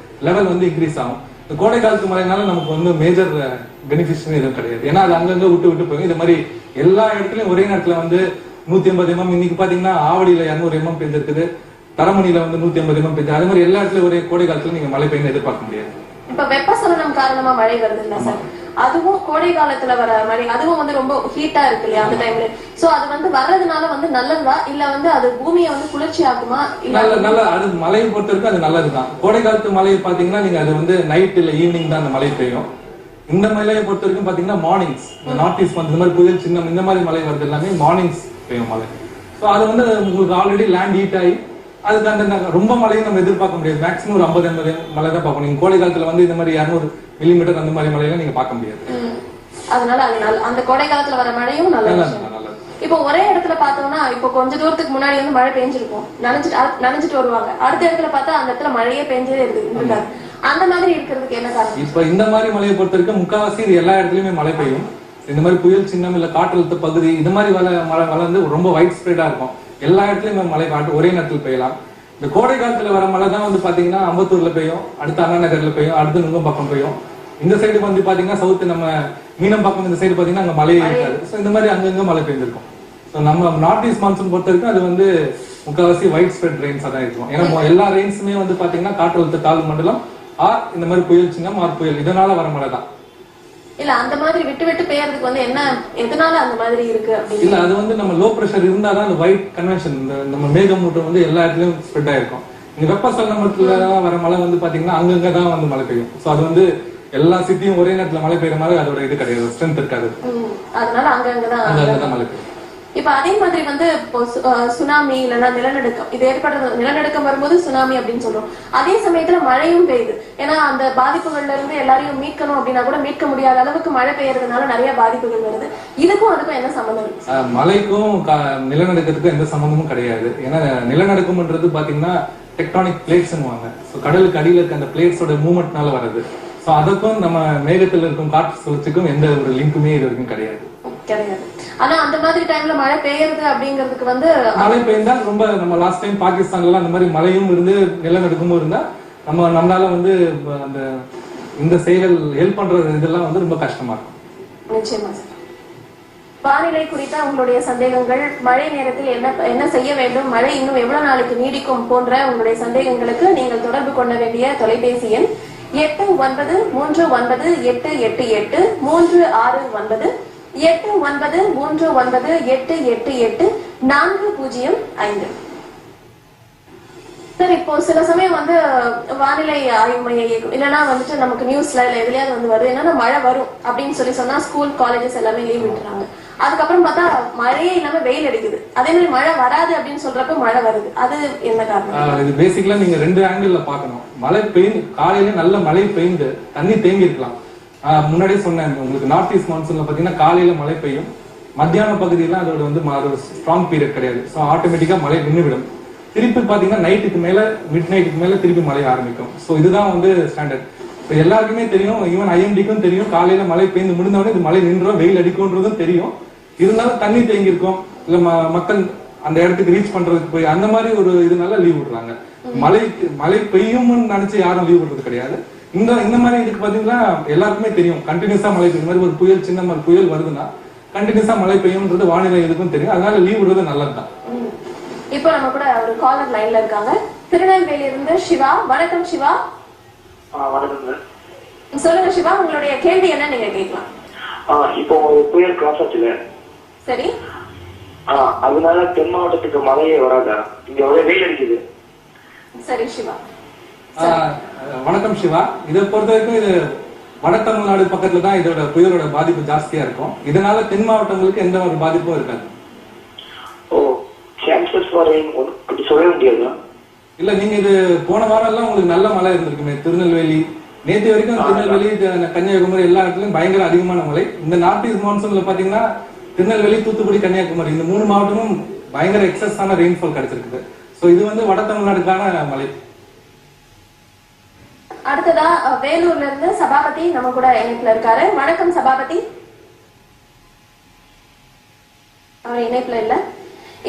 S2: லெவல் வந்து இன்க்ரீஸ் ஆகும். இந்த கோடை காலத்து மழைனால நமக்கு வந்து மேஜர் பெனிஃபிட்ஸ் எதுவும் கிடையாது. ஏன்னா அது அங்கங்க விட்டு போகும். இந்த மாதிரி எல்லா இடத்துலயும் ஒரே நேரத்துல வந்து 150 mm, இன்னைக்கு பாத்தீங்கன்னா ஆவடியில 200 mm பெஞ்சிருக்குது, தரமணியில வந்து 150 mm பெஞ்சு, அதே மாதிரி எல்லா இடத்துலயும் ஒரே கோடை காலத்துல நீங்க மழை பெய்யணும் எதிர்பார்க்க முடியாது.
S1: இப்ப வெப்பசலனம் காரணமா மழை வருது இல்ல சார், அதுவும் கோடை காலத்துல வர மழை அதுவும் வந்து ரொம்ப ஹீட்டா இருக்கு இல்லையா அந்த டைம்ல. சோ அது வந்து வர்றதுனால வந்து நல்லதா இல்ல வந்து அது பூமியை வந்து குளிர்ச்சி ஆகுமா?
S2: நல்ல அது மழையை பொறுத்த வரைக்கும் அது நல்லதுதான். கோடை காலத்து மழையை பாத்தீங்கன்னா நீங்க அது வந்து நைட் இல்ல ஈவினிங் தான் அந்த மழை பெய்யும். இந்த மழையை பொறுத்த வரைக்கும் பாத்தீங்கன்னா மார்னிங்ஸ், நார்த் ஈஸ்ட் இந்த மாதிரி புயல் சின்னம் இந்த மாதிரி மழை வருது எல்லாமே மார்னிங்ஸ் பெய்யும் மழை. ஸோ அது வந்து உங்களுக்கு ஆல்ரெடி லேண்ட் ஹீட் ஆகி அதுக்கு அந்த ரொம்ப மழையும் நம்ம எதிர்பார்க்க முடியாது. மேக்ஸிமம் ஒரு 50-80 மழை தான் பார்க்கணும். நீங்க கோடை காலத்துல வந்து இந்த மாதிரி 200 mm அந்த மாதிரி மழையெல்லாம் நீங்க பார்க்க முடியாது.
S1: அதனால அந்த கோடை காலத்துல வர மழையும் நல்லது. இப்போ ஒரே இடத்துல பார்த்தோம்னா இப்போ கொஞ்ச தூரத்துக்கு முன்னாடி வந்து மழை பெஞ்சிருக்கும், நனைஞ்சிட்டு வருவாங்க, அடுத்த இடத்துல பார்த்தா அந்த இடத்துல மழையே பெஞ்சதே இருக்கு. அந்த மாதிரி இருக்கிறதுக்கு என்ன காரணம்?
S2: இப்ப இந்த மாதிரி மழையை பொறுத்த வரைக்கும் முக்காவாசி இது எல்லா இடத்துலயுமே மழை பெய்யும். இந்த மாதிரி புயல் சின்னம் இல்ல காற்றழுத்த பகுதி இந்த மாதிரி மழை வந்து ரொம்ப வைட் ஸ்ப்ரெடா இருக்கும். எல்லா இடத்துலயும் மழை காட்டு ஒரே நேரத்தில் பெய்யலாம். இந்த கோடை காலத்துல வர மழை தான் வந்து பாத்தீங்கன்னா அம்பத்தூர்ல பெய்யும், அடுத்து அண்ணா நகர்ல பெய்யும், அடுத்து நுங்கம்பாக்கம் பெய்யும். இந்த சைடு வந்து பாத்தீங்கன்னா சவுத்து நம்ம மீனம்பாக்கம் இந்த சைடு பாத்தீங்கன்னா அங்க மழையே இருக்காது. ஸோ இந்த மாதிரி அங்கங்க மழை பெய்ஞ்சிருக்கும். ஸோ நம்ம நார்த் ஈஸ்ட் மான்சூன் பொறுத்த வரைக்கும் அது வந்து முக்கால்வாசி வைட் ஸ்ப்ரெட் ரெயின்ஸா தான் இருக்கும். ஏன்னா எல்லா ரெயின்ஸுமே வந்து பாத்தீங்கன்னா காற்றழுத்த தாழ்வு மண்டலம் ஆர் இந்த மாதிரி புயல் சின்னம் ஆர் புயல் இதனால வர மழை தான்.
S1: இல்ல அந்த மாதிரி விட்டு விட்டு பெய்யறதுக்கு வந்து என்ன எதனால அந்த மாதிரி இருக்கு அப்படின்னு
S2: இல்ல அது வந்து நம்ம லோ பிரஷர் இருந்தாதான் அந்த வைட் கன்வென்ஷன் நம்ம மேகமூட்டம் வந்து எல்லா இடத்துலயும் ஸ்ப்ரெட் ஆயிருக்கும். இங்க வெப்பசலனத்துல வர மழை வந்து பாத்தீங்கன்னா அங்கங்கதான் வந்து மழை பெய்யும். சோ அது வந்து எல்லா சிட்டியும் ஒரே நேரத்துல மழை பெய்யற மாதிரி அதோட இது கிடையாது, ஸ்ட்ரென்த் இருக்காது.
S1: அதனால அங்கங்கதான்
S2: மழை பெய்யும்.
S1: இப்ப அதே மாதிரி வந்து சுனாமி இல்லைன்னா நிலநடுக்கம் இது ஏற்படுறது, நிலநடுக்கம் வரும்போது சுனாமி அப்படின்னு சொல்றோம். அதே சமயத்துல மழையும் பெய்யுது. ஏன்னா அந்த பாதிப்புகள்ல இருந்து எல்லாரையும் மீட்கணும் அப்படின்னா கூட மீட்க முடியாத அளவுக்கு மழை பெய்யறதுனால நிறைய பாதிப்புகள் வருது. இதுக்கும் அதுக்கும் என்ன சம்பந்தம்?
S2: மழைக்கும் நிலநடுக்கத்துக்கும் எந்த சம்பந்தமும் கிடையாது. ஏன்னா நிலநடுக்கம்ன்றது பாத்தீங்கன்னா டெக்டானிக் பிளேட்ஸ்னுவாங்க. கடலுக்கு அடியில இருக்க அந்த பிளேட்ஸோட மூவ்மெண்ட்னால வருது. சோ அதுக்கும் நம்ம மேகத்தில் இருக்கும் காற்று சுழற்சிக்கும் எந்த ஒரு லிங்க்குமே இது வரைக்கும் கிடையாது.
S1: ஆனா அந்த மாதிரி டைம்ல மழை பெய்யறது அப்படிங்கிறதுக்கு வந்து
S2: மழை பெய்ந்தா ரொம்ப நம்ம லாஸ்ட் டைம் பாகிஸ்தான்ல அந்த மாதிரி மழையும் இருந்து நிலநடுக்கமும் இருந்தா நம்மளால வந்து அந்த இந்த செயல் ஹெல்ப் பண்றது இதெல்லாம் வந்து ரொம்ப கஷ்டமா இருக்கும்.
S1: நிச்சயமா சார். வானிலை குறித்த உங்களுடைய சந்தேகங்கள், மழை நேரத்தில் என்ன செய்ய வேண்டும், மழை இன்னும் எவ்வளவு நாளைக்கு நீடிக்கும் போன்ற உங்களுடைய சந்தேகங்களுக்கு நீங்கள் தொடர்பு கொள்ள வேண்டிய தொலைபேசி எண் 8939888369 8939888405. சார் இப்போ சில சமயம் வந்து வானிலை ஆய்வு மையம் இல்லைன்னா வந்துட்டு நமக்கு நியூஸ்ல இல்ல எதுலயாவது வந்து வருது என்னன்னா மழை வரும் அப்படின்னு சொன்னா ஸ்கூல் காலேஜஸ் எல்லாமே லீவ் விட்டுறாங்க. அதுக்கப்புறம் பார்த்தா மழையே இல்லாம வெயில் அடிக்குது. அதே மாதிரி மழை வராது அப்படின்னு சொல்றப்ப மழை வருது. அது என்ன காரணம்? இது
S2: பேசிக்கலா நீங்க 2 ஆங்கிள் பாக்கணும். மழை பெய்ந்து காலையில நல்ல மழை பெய்ந்து தண்ணி தேங்கி இருக்கலாம். முன்னாடியே சொன்னேன் உங்களுக்கு நார்த் ஈஸ்ட் மான்சூன்ல பாத்தீங்கன்னா காலையில மழை பெய்யும், மத்தியான பகுதியெல்லாம் அதோட வந்து ஸ்ட்ராங் பீரியட் கிடையாது. ஸோ ஆட்டோமேட்டிக்கா மழை நின்றுவிடும். திருப்பி பாத்தீங்கன்னா நைட்டுக்கு மேல மிட் நைட்டுக்கு மேல திருப்பி மழை ஆரம்பிக்கும். ஸோ இதுதான் வந்து ஸ்டாண்டர்ட். இப்போ எல்லாருக்குமே தெரியும், ஈவன் ஐஎம்டிக்கும் தெரியும் காலையில மழை பெய்ந்து முடிந்தவொடனே இது மழை நின்றோம் வெயில் அடிக்கும்ன்றதும் தெரியும். இருந்தாலும் தண்ணி தேங்கி இருக்கும், இல்ல மக்கள் அந்த இடத்துக்கு ரீச் பண்றதுக்கு போய் அந்த மாதிரி ஒரு இதனால லீவ் விடுறாங்க. மழை பெய்யும்னு நினைச்சு யாரும் லீவ் விடுறது கிடையாது. இந்த மாதிரி இதுக்கு பாத்தீங்கன்னா எல்லாருக்குமே தெரியும் கண்டினியூஸா மழை பெய்யும். மாதிரி ஒரு புயல் சின்ன மாதிரி புயல் வருதுன்னா கண்டினியூஸா மழை பெய்யும்ன்றது வானிலை இதுக்கும் தெரியும். அதனால லீவ் விடுறது நல்லதுதான்.
S1: இப்போ நம்ம கூட ஒரு காலர் லைன்ல இருக்காங்க. திருநெல்வேலியில இருந்து சிவா. வணக்கம் சிவா. சொல்லுங்க சிவா, உங்களுடைய கேள்வி என்ன நீங்க கேட்கலாம்.
S5: இப்போ புயல் கிராஸ் ஆச்சுல,
S1: சரி,
S5: அதனால தென் மாவட்டத்துக்கு மழையே வராதா? இங்க ஒரே வெயில் அடிக்குது.
S1: சரி சிவா.
S2: வணக்கம் சிவா. இதை பொறுத்த வரைக்கும் இது வட தமிழ்நாடு பக்கத்துல தான் இதோட புயலோட பாதிப்பு ஜாஸ்தியா இருக்கும். இதனால தென் மாவட்டங்களுக்கு எந்த ஒரு பாதிப்பும் இருக்காது.
S5: ஓ, சான்சஸ் வரேன் சொல்ல முடியாது.
S2: இல்ல நீங்க இது போன வாரம் எல்லாம் உங்களுக்கு நல்ல மழை இருந்திருக்குமே. திருநெல்வேலி நேற்று வரைக்கும் திருநெல்வேலி கன்னியாகுமரி எல்லா இடத்துலயும் பயங்கர அதிகமான மழை. இந்த நார்த் ஈஸ்ட் மான்சூன்ல பாத்தீங்கன்னா திருநெல்வேலி தூத்துக்குடி கன்னியாகுமரி இந்த 3 மாவட்டமும் பயங்கர எக்ஸஸ் ஆன ரெயின்ஃபால் கிடைச்சிருக்குது. சோ இது வந்து வட தமிழ்நாடுக்கான மழை.
S1: அடுத்ததா வேலூர்ல இருந்து சபாபதி நம்ம கூட இணைப்புல இருக்காரு. வணக்கம் சபாபதி. அவர் இணைப்புல இல்ல.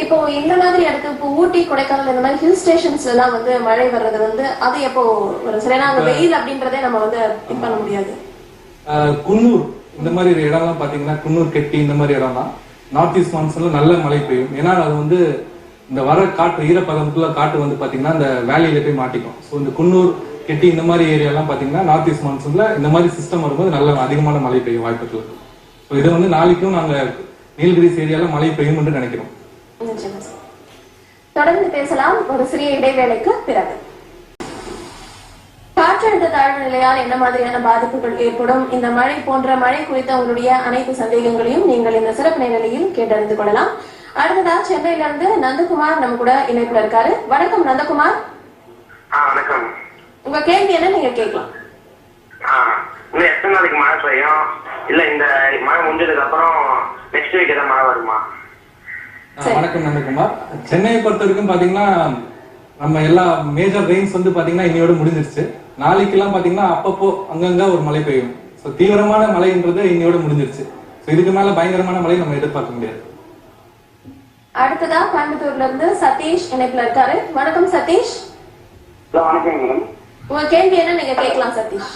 S1: இப்போ இந்த மாதிரி இடத்துக்கு இப்போ ஊட்டி கொடைக்கானல் இந்த மாதிரி ஹில் ஸ்டேஷன்ஸ்ல எல்லாம் வந்து மழை வர்றது வந்து அது எப்போ ஒரு சரியான அங்க வெயில் அப்படின்றதே நம்ம வந்து இது பண்ண முடியாது.
S2: குன்னூர் இந்த மாதிரி இடம்லாம் பாத்தீங்கன்னா குன்னூர் கெட்டி இந்த மாதிரி இடம்லாம் நார்த் ஈஸ்ட் மான்சூன்ல நல்ல மழை பெய்யும். ஏன்னா அது வந்து இந்த வர காற்று ஈரப்பதத்துக்குள்ள காற்று வந்து பாத்தீங்கன்னா இந்த வேலியில போய் மாட்டிக்கும். ஸோ இந்த குன்னூர் கெட்டி இந்த மாதிரி ஏரியாலாம் பாத்தீங்கன்னா நார்த் ஈஸ்ட் மான்சூன்ல இந்த மாதிரி சிஸ்டம் வரும்போது நல்ல அதிகமான மழை பெய்யும் வாய்ப்புகள் இருக்கு. ஸோ இது வந்து நாளைக்கும் நாங்க நீலகிரிஸ் ஏரியால மழை பெய்யும் என்று நினைக்கிறோம்.
S1: தொடர்ந்து பேசலாம் ஒரு சிறிய இடைவேளைக்கு பிறகு. காற்றழுத்த தாழ்வு நிலையால் என்ன மாதிரியான பாதிப்புகள் ஏற்படும், இந்த மழை போன்ற மழை குறித்த உங்களுடைய அனைத்து சந்தேகங்களையும் நீங்கள் இந்த சிறப்பு நிலையில் கேட்டறிந்து கொள்ளலாம். அடுத்ததா சென்னையில இருந்து நந்தகுமார் நம்ம கூட இணைப்புல இருக்காரு. வணக்கம் நந்தகுமார்.
S5: வணக்கம்.
S1: உங்க கேள்வி என்ன நீங்க கேட்கலாம்.
S5: இன்னும் எத்தனை நாளைக்கு மழை பெய்யும், இல்ல இந்த மழை முடிஞ்சதுக்கு அப்புறம் நெக்ஸ்ட் வீக் ஏதாவது மழை வருமா?
S2: வணக்கம் நந்தகுமார். சென்னையை பொறுத்த வரைக்கும் பாத்தீங்கன்னா நம்ம எல்லா மேஜர் ரெயின்ஸ் வந்து பாத்தீங்கன்னா இன்னையோட முடிஞ்சிருச்சு. நாளைக்கு எல்லாம் பாத்தீங்கன்னா அப்பப்போ அங்கங்க ஒரு மழை பெய்யும். ஸோ தீவிரமான மழைன்றது இன்னையோட முடிஞ்சிருச்சு. ஸோ இதுக்கு மேல பயங்கரமான மழை நம்ம எதிர்பார்க்க முடியாது.
S1: அடுத்ததா கோயம்புத்தூர்ல இருந்து சதீஷ் இணைப்புல இருக்காரு. வணக்கம் சதீஷ்.
S5: வணக்கம் மேடம்.
S1: உங்க கேள்வி என்ன நீங்க கேட்கலாம் சதீஷ்.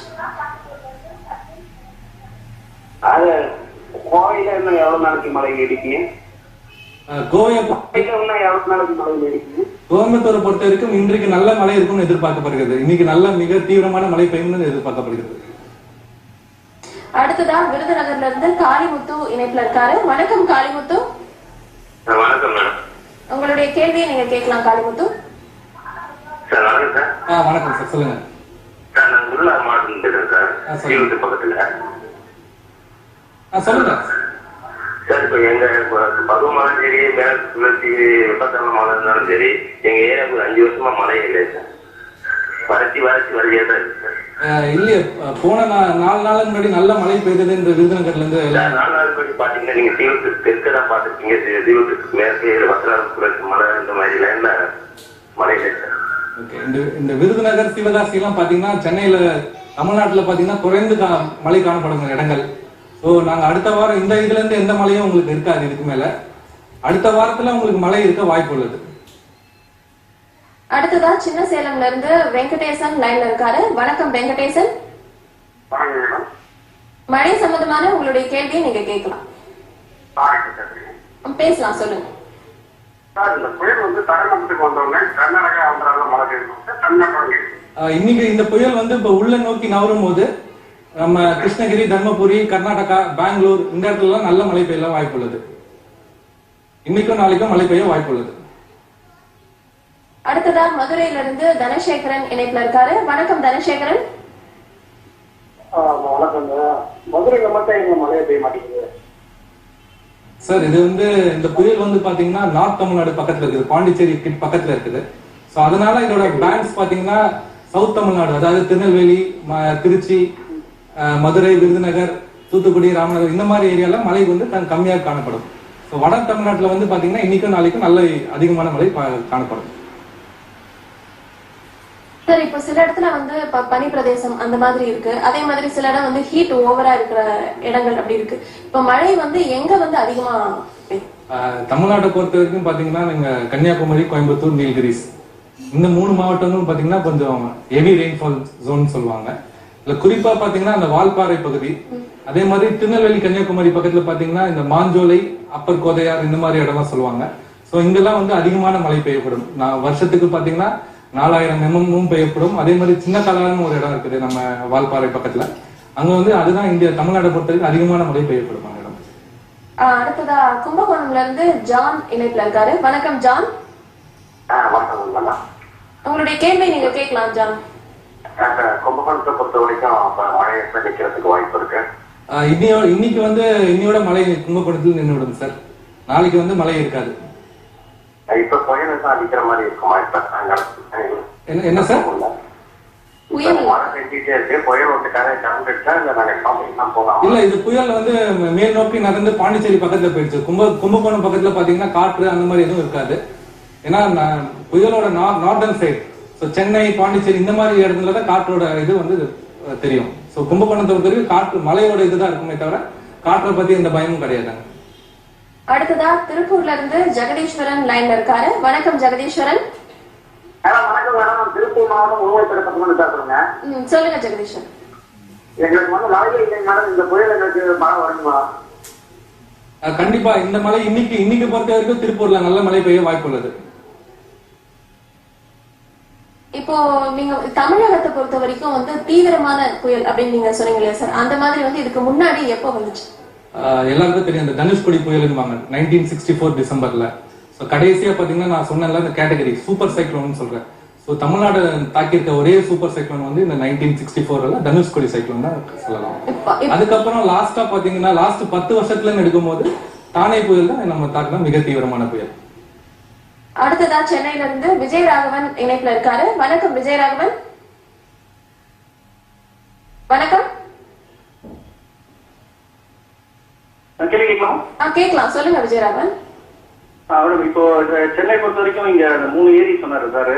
S5: அது கோவையில இன்னும் எவ்வளவு நாளைக்கு மழை நீடிக்குங்க?
S2: கோயம்புத்தூரை பொறுத்த வரைக்கும் இன்றைக்கு நல்ல மழை இருக்கும்னு எதிர்பார்க்கப்படுகிறது. இன்னைக்கு நல்ல மிக தீவிரமான மழை பெய்யும்னு எதிர்பார்க்கப்படுகிறது.
S1: அடுத்ததா விருதுநகர்ல இருந்து காளிமுத்து இணைப்புல இருக்காரு. வணக்கம் காளிமுத்து.
S5: வணக்கம் மேடம்.
S1: உங்களுடைய கேள்வியை நீங்க கேட்கலாம் காளிமுத்து.
S5: சார் வணக்கம் சார்.
S2: வணக்கம் சார், சொல்லுங்க
S5: சார். நான் உள்ளார் மாவட்டம் பேசுறேன் சார், ஈரோடு பக்கத்துல.
S2: சொல்லுங்க
S5: சார். இப்ப எங்க பருவமழையும் சரி, மேற்கு சுழற்சி வெப்பத்தன்மை மழை இருந்தாலும் சரி, எங்க ஏரியாவுக்கு 5 வருஷமா மழை இல்லை சார். வறட்சி வறட்சியே தான் இருக்கு சார்.
S2: இல்லையே, போன 4 நாளுக்கு முன்னாடி நல்ல மழை பெய்தது இந்த விருதுநகர்ல இருந்து.
S5: 4 நாள் படி பாத்தீங்கன்னா நீங்க தீவுக்கு தெற்கு தான் பாத்துருக்கீங்க. தீவுக்கு மேற்கு வசலாறு சுழற்சி மழை இந்த மாதிரி லைன்ல மழை இல்லை சார்.
S2: இந்த விருதுநகர் சிவகாசி எல்லாம் பாத்தீங்கன்னா சென்னையில தமிழ்நாட்டுல பாத்தீங்கன்னா குறைந்து மழை காணப்படும் இடங்கள். ஸோ நாங்க அடுத்த வாரம் இந்த இதுல இருந்து எந்த மழையும் உங்களுக்கு இருக்காது. இதுக்கு மேல அடுத்த வாரத்துல உங்களுக்கு மழை இருக்க வாய்ப்பு உள்ளது.
S1: அடுத்ததா சின்ன சேலம்ல இருந்து வெங்கடேசன் லைன்ல இருக்காரு. வணக்கம் வெங்கடேசன். மழை சம்பந்தமான உங்களுடைய கேள்வியை நீங்க கேட்கலாம். பேசலாம், சொல்லுங்க.
S5: இந்த புயல் வந்து தமிழகத்துக்கு வந்தவங்க கர்நாடகா ஆந்திரால மழை பெய்யும்.
S2: இன்னைக்கு இந்த புயல் வந்து இப்ப உள்ள நோக்கி நவரும் போது நம்ம கிருஷ்ணகிரி, தர்மபுரி, கர்நாடகா, பெங்களூர் இந்த இடத்துல நல்ல மழை பெய்ய வாய்ப்பு உள்ளது. இன்னைக்கும் நாளைக்கும் மழை பெய்ய வாய்ப்பு உள்ளது.
S1: அடுத்ததா மதுரையில இருந்து தனசேகரன் இணைப்புல இருக்காரு. வணக்கம் தனசேகரன்.
S5: வணக்கம். மதுரையில மட்டும் எங்க மழையை பெய்ய மாட்டேங்குது
S2: சார். இது வந்து இந்த புயல் வந்து பாத்தீங்கன்னா நார்த் தமிழ்நாடு பக்கத்துல இருக்குது, பாண்டிச்சேரி பக்கத்துல இருக்குது. சோ அதனால இதோட பேங்க்ஸ் பாத்தீங்கன்னா சவுத் தமிழ்நாடு, அதாவது திருநெல்வேலி, திருச்சி, மதுரை, விருதுநகர், தூத்துக்குடி, ராமநகர் இந்த மாதிரி ஏரியால மழை வந்து கம்மியாக காணப்படும். ஸோ வட தமிழ்நாட்டில் வந்து பாத்தீங்கன்னா இன்னைக்கும் நாளைக்கும் நல்ல அதிகமான மழை காணப்படும்.
S1: சார், இப்போ சில இடத்துல வந்து பனி பிரதேசம் அந்த மாதிரி இருக்கு, அதே மாதிரி சில இடம் வந்து ஹீட் ஓவரா இருக்கிற இடங்கள் அப்படி இருக்கு. இப்ப மழை வந்து எங்க வந்து அதிகமா?
S2: தமிழ்நாட்டை பொறுத்த வரைக்கும் பாத்தீங்கன்னா நீங்க கன்னியாகுமரி, கோயம்புத்தூர், நீலகிரிஸ் இந்த 3 மாவட்டங்களும் பாத்தீங்கன்னா கொஞ்சம் ஹெவி ரெயின்ஃபால் ஜோன் சொல்லுவாங்க. இல்ல குறிப்பா பாத்தீங்கன்னா அந்த வால்பாறை பகுதி, அதே மாதிரி திருநெல்வேலி, கன்னியாகுமரி பக்கத்துல பாத்தீங்கன்னா இந்த மாஞ்சோலை, அப்பர் கோதையார் இந்த மாதிரி இடம்லாம் சொல்லுவாங்க. சோ இங்கெல்லாம் வந்து அதிகமான மழை பெய்யப்படும். வருஷத்துக்கு பாத்தீங்கன்னா 4000 mm பெய்யப்படும். அதே மாதிரி சின்ன கலான்னு ஒரு இடம் இருக்குது நம்ம வால்பாறை பக்கத்துல, அங்க வந்து அதுதான் இந்தியா தமிழ்நாட்டை பொறுத்தவரைக்கும் அதிகமான மழை பெய்யப்படும் அந்த இடம்.
S1: அடுத்ததா கும்பகோணம்ல இருந்து ஜான் இணைப்புல இருக்காரு. வணக்கம் ஜான். உங்களுடைய கேள்வி நீங்க கேட்கலாம் ஜான்.
S5: கும்பகோணத்தை பொறுத்த வரைக்கும் மழை நிக்கிறதுக்கு வாய்ப்பு இருக்கு.
S2: இன்னைக்கு வந்து இன்னையோட மழை கும்பகோணத்தில் நின்றுவிடும் சார். நாளைக்கு வந்து மழை இருக்காது.
S5: இப்ப புயல் அடிக்கிற மாதிரி இருக்குமா? இப்ப
S2: என்ன சார்?
S5: மழை செஞ்சுட்டே இருக்கு, புயல் வந்து கறந்துட்டா இல்ல நாங்க ஷாப்பிங் தான் போகலாம்.
S2: இல்ல, இது புயல் வந்து மேல் நோக்கி நடந்து பாண்டிச்சேரி பக்கத்துல போயிடுச்சு. கும்பகோணம் பக்கத்துல பாத்தீங்கன்னா காற்று அந்த மாதிரி எதுவும் இருக்காது. ஏன்னா புயலோட northern side so Chennai, Pondicherry இந்த மாதிரி இடத்துல தான் காற்றோட இது வந்து தெரியும். ஸோ கும்பகோணத்தை பொறுத்த வரைக்கும் காற்று மலையோட இதுதான் இருக்குமே தவிர காற்றை பத்தி எந்த பயமும் கிடையாதுங்க.
S1: அடுத்ததா திருப்பூர்ல இருந்து ஜெகதீஸ்வரன் லைன்ல இருக்காரு. வணக்கம் ஜெகதீஸ்வரன்.
S6: வணக்கம் மேடம், திருப்பூர் மாவட்டம் உருவாக்கி பேசுறேங்க.
S1: சொல்லுங்க ஜெகதீஸ்வரன்.
S6: எங்களுக்கு வந்து மழை இல்லை மேடம், இந்த புயல் எங்களுக்கு மழை வருமா?
S2: கண்டிப்பா இந்த மழை இன்னைக்கு பொறுத்த வரைக்கும் திருப்பூர்ல நல்ல மழை பெய்ய வாய்ப்பு உள்ளது.
S1: இப்போ நீங்க தமிழகத்தை பொறுத்த வரைக்கும் வந்து தீவிரமான புயல் அப்படின்னு நீங்க சொன்னீங்க இல்லையா சார், அந்த மாதிரி வந்து இதுக்கு முன்னாடி எப்போ வந்துச்சு?
S2: எல்லாருக்கும் தெரியும், இந்த தனுஷ்கோடி புயல்வாங்க 1964 டிசம்பர்ல. ஸோ கடைசியா பாத்தீங்கன்னா நான் சொன்னேன்ல இந்த கேட்டகரி சூப்பர் சைக்ளோன் சொல்றேன். ஸோ தமிழ்நாடு தாக்கியிருக்க ஒரே சூப்பர் சைக்ளோன் வந்து இந்த 1964 தனுஷ்கோடி சைக்ளோன் தான் சொல்லலாம். அதுக்கப்புறம் லாஸ்டா பாத்தீங்கன்னா லாஸ்ட் 10 வருஷத்துல எடுக்கும் போது தானே புயல் தான் நம்ம தாக்கின மிக தீவிரமான புயல்.
S1: அடுத்ததா சென்னையில இருந்து விஜயராகவன் இணைப்புல இருக்காரு. வணக்கம் விஜயராகவன். வணக்கம். கேட்கலாம், சொல்லுங்க விஜயராகவன்.
S6: இப்போ சென்னை பொறுத்த வரைக்கும் இங்க 3 ஏரி சொன்னாரு சார்.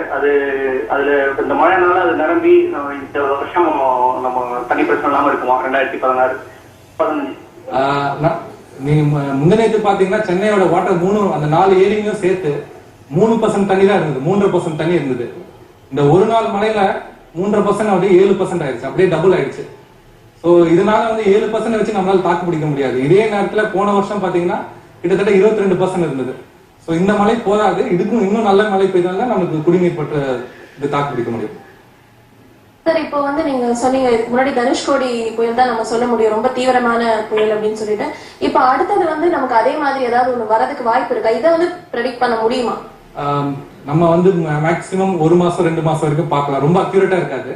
S6: அதுல இந்த மழைனால அது நிரம்பி இந்த வருஷம் நம்ம தனி பிரச்சனை இல்லாம இருக்குமா 2016-15?
S2: நீங்க முந்தினத்து பாத்தீங்கன்னா சென்னையோட வாட்டர் அந்த 4 ஏரியும் சேர்த்து 3% தண்ணி தான் இருந்தது, 3.5% தண்ணி இருந்தது. இந்த ஒரு நாள் மழையில 3% அப்படியே 7% ஆயிடுச்சு, அப்படியே டபுள் ஆயிடுச்சு. சோ இதனால வந்து 7% வச்சு நம்மளால தாக்கு பிடிக்க முடியாது. இதே நேரத்துல போன வருஷம் பாத்தீங்கன்னா கிட்டத்தட்ட 22% இருந்தது. சோ இந்த மழை போதாது, இதுக்கும் இன்னும் நல்ல மழை பெய்தால்தான் நமக்கு குடிநீர் பற்ற இது தாக்கு பிடிக்க முடியும்.
S1: சார் இப்போ வந்து நீங்க சொன்னீங்க இதுக்கு முன்னாடி தனுஷ்கோடி புயல் தான் நம்ம சொல்ல முடியும் ரொம்ப தீவிரமான புயல் அப்படின்னு சொல்லிட்டு, இப்ப அடுத்தது வந்து நமக்கு அதே மாதிரி ஏதாவது ஒண்ணு வரதுக்கு வாய்ப்பு இருக்கா? இதை வந்து ப்ரெடிக்ட் பண்ண முடியுமா?
S2: நம்ம வந்து மேக்சிமம் 1 மாசம் 2 மாசம் வரைக்கும் பார்க்கலாம், ரொம்ப அக்யூரேட்டா இருக்காது.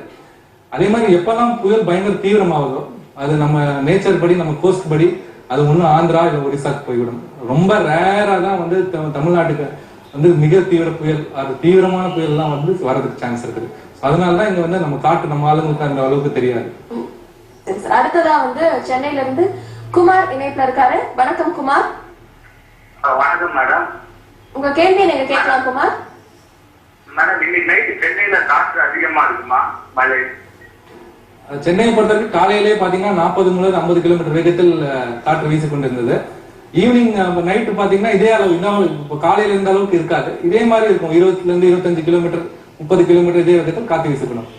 S2: அதே மாதிரி எப்பெல்லாம் புயல் பயங்கர தீவிரமாகுதோ அது நம்ம நேச்சர் படி நம்ம கோஸ்ட் படி அது ஒண்ணு ஆந்திரா இல்ல ஒடிசாக்கு போய்விடும். ரொம்ப ரேரா தான் வந்து தமிழ்நாட்டுக்கு வந்து மிக தீவிர புயல், அது தீவிரமான புயல் எல்லாம் வந்து வரதுக்கு சான்ஸ் இருக்குது. அதனாலதான் இங்க வந்து நம்ம காட்டு நம்ம ஆளுங்களுக்கு அந்த அளவுக்கு தெரியாது.
S1: அடுத்ததா வந்து சென்னையில இருந்து குமார் இணைப்புல இருக்காரு. வணக்கம் குமார்.
S6: வணக்கம் மேடம்.
S1: உங்க கேள்வியை நீங்க கேட்கலாம் குமார்.
S6: மேடம், இன்னைக்கு நைட்டு சென்னையில காற்று அதிகமா இருக்குமா மழை?
S2: சென்னையை பொறுத்தவரைக்கும் காலையிலேயே பாத்தீங்கன்னா 40 முதல் 50 கிலோமீட்டர் வேகத்தில் காற்று வீசி கொண்டிருந்தது. ஈவினிங் நைட்டு பாத்தீங்கன்னா இதே அளவு, இன்னும் இப்போ காலையில இருந்த அளவுக்கு இருக்காது, இதே மாதிரி இருக்கும். 20-25 கிலோமீட்டர் 30 கிலோமீட்டர் இதே வேகத்தில் காற்று வீசிக்கணும்.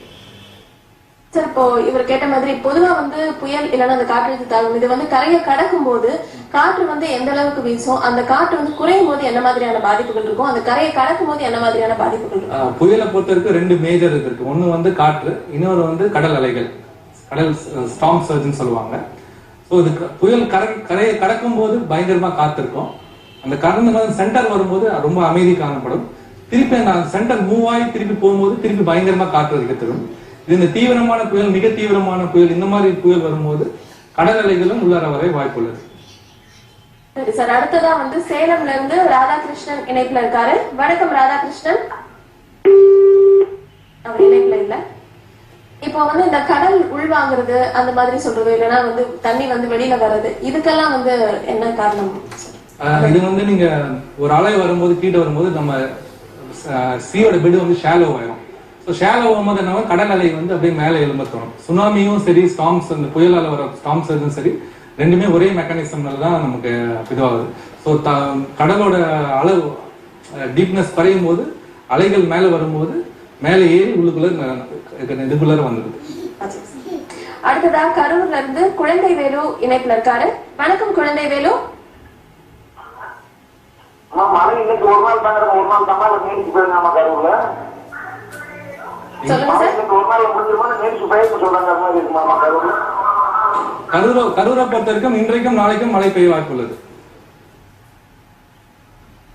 S1: சார் இப்போ இவர் கேட்ட மாதிரி பொதுவா வந்து புயல் இல்லைன்னா அந்த காற்றழுத்த தாழ்வு இது வந்து கரையை கடக்கும் போது காற்று வந்து எந்த அளவுக்கு வீசும், அந்த காற்று வந்து குறையும் போது என்ன மாதிரியான பாதிப்புகள் இருக்கும், அந்த கரையை கடக்கும் போது என்ன மாதிரியான பாதிப்புகள் இருக்கும்?
S2: புயலை பொறுத்தவரைக்கும் 2 மேஜர் இருக்கு. ஒண்ணு வந்து காற்று, இன்னொரு வந்து கடல் அலைகள், கடல் ஸ்டார்ம் சர்ஜ்னு சொல்லுவாங்க. ஸோ இது புயல் கரையை கடக்கும் போது பயங்கரமா காத்து இருக்கும். அந்த கடந்த சென்டர் வரும்போது ரொம்ப அமைதி காணப்படும். திருப்பி அந்த சென்டர் மூவ் ஆகி திருப்பி போகும்போது திருப்பி பயங்கரமா காற்று அடிக்கத்தரும். இது இந்த தீவிரமான புயல், மிக தீவிரமான புயல், இந்த மாதிரி புயல் வரும்போது கடல் அலைகளும் உள்ளார வரை வாய்ப்பு உள்ளது.
S1: சரி சார், அடுத்ததா வந்து சேலம்ல இருந்து ராதாகிருஷ்ணன் இணைப்புல இருக்காரு. வணக்கம் ராதாகிருஷ்ணன். அவர் இணைப்புல இல்ல. இப்போ வந்து இந்த கடல் உள்வாங்கிறது அந்த மாதிரி சொல்றது இல்லைன்னா வந்து தண்ணி வந்து வெளியில வர்றது, இதுக்கெல்லாம் வந்து என்ன காரணம்?
S2: இது வந்து நீங்க ஒரு அலை வரும்போது கீழே வரும்போது நம்ம சீயோட பெட் வந்து ஷாலோ ஆயிரும். ஸோ ஷாலோ ஆகும்போது என்ன, கடல் அலை வந்து அப்படியே மேலே எழும்ப தோணும். சுனாமியும் சரி, ஸ்டார்ம்ஸ் அந்த புயலால வர ஸ்டார்ம் சர்ஜும் சரி, ரெண்டுமே ஒரே மெக்கானிசம்ல தான் நமக்கு இதுவாகுது. ஸோ கடலோட அளவு டீப்னஸ் குறையும் போது அலைகள் மேலே வரும்போது மேலே ஏறி இதுக்குள்ள வந்துடுது.
S1: அடுத்ததா கரூர்ல இருந்து குழந்தை வேலு இணைப்புல இருக்காரு. வணக்கம் குழந்தை வேலு.
S6: மழை இன்னைக்கு ஒரு நாள் தாங்க, ஒரு நாள் தான் நீடிச்சு போயிருங்க கரூர்ல.
S1: சொல்லுங்க சார்.
S6: ஒரு நாள் முடிஞ்சிருமா நீடிச்சு போயிருக்கு சொல்றாங்க இருக்குமா கரூர்ல?
S2: கரூரை பொறுத்த வரைக்கும் இன்றைக்கும் நாளைக்கும் மழை பெய்ய வாய்ப்பு உள்ளது.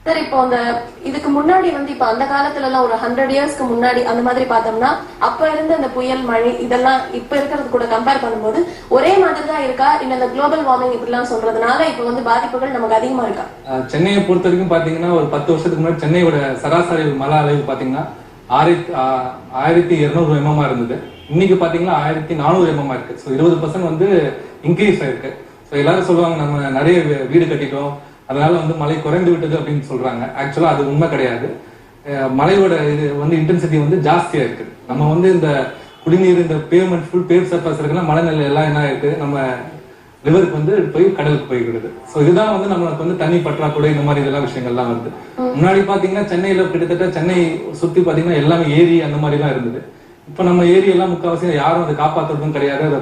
S1: சார் இப்போ அந்த இதுக்கு முன்னாடி வந்து இப்ப அந்த காலத்துல எல்லாம் ஒரு 100 இயர்ஸ்க்கு முன்னாடி அந்த மாதிரி பார்த்தோம்னா அப்ப இருந்த அந்த புயல் மழை இதெல்லாம் இப்ப இருக்கிறது கூட கம்பேர் பண்ணும்போது ஒரே மாதிரி தான் இருக்கா, இல்ல இந்த குளோபல் வார்மிங் இப்படிலாம் சொல்றதுனால இப்ப வந்து பாதிப்புகள் நமக்கு அதிகமா இருக்கா?
S2: சென்னையை பொறுத்த வரைக்கும் பாத்தீங்கன்னா ஒரு 10 வருஷத்துக்கு முன்னாடி சென்னையோட சராசரி மழை அளவு பாத்தீங்கன்னா 1200 mm இருந்தது. இன்னைக்கு பாத்தீங்கன்னா 1400 mm இருக்கு. ஸோ 20% வந்து இன்க்ரீஸ் ஆயிருக்கு. ஸோ எல்லாரும் சொல்லுவாங்க நம்ம நிறைய வீடு கட்டிட்டோம் அதனால வந்து மழை குறைந்து விட்டது அப்படின்னு சொல்றாங்க. ஆக்சுவலா அது உண்மை கிடையாது. மழையோட இது வந்து இன்டென்சிட்டி வந்து ஜாஸ்தியா இருக்கு. நம்ம வந்து இந்த குடிநீர் இந்த பேவ்மெண்ட் ஃபுல் பேவ் சர்ஃபேஸ் இருக்குன்னா மழை நெல் எல்லாம் என்ன இருக்கு நம்ம ரிவருக்கு வந்து போய் கடலுக்கு போய்கிறது. ஸோ இதுதான் வந்து நம்மளுக்கு வந்து தண்ணி பற்றாக்குறை இந்த மாதிரி இதெல்லாம் விஷயங்கள்லாம் வருது. முன்னாடி பாத்தீங்கன்னா சென்னையில கிட்டத்தட்ட சென்னை சுத்தி பாத்தீங்கன்னா எல்லாமே ஏரி அந்த மாதிரி எல்லாம் இருந்தது. இப்ப நம்ம ஏரி எல்லாம் முக்கால்வாசி யாரும் அதை காப்பாற்றுறதும் கிடையாது, அதை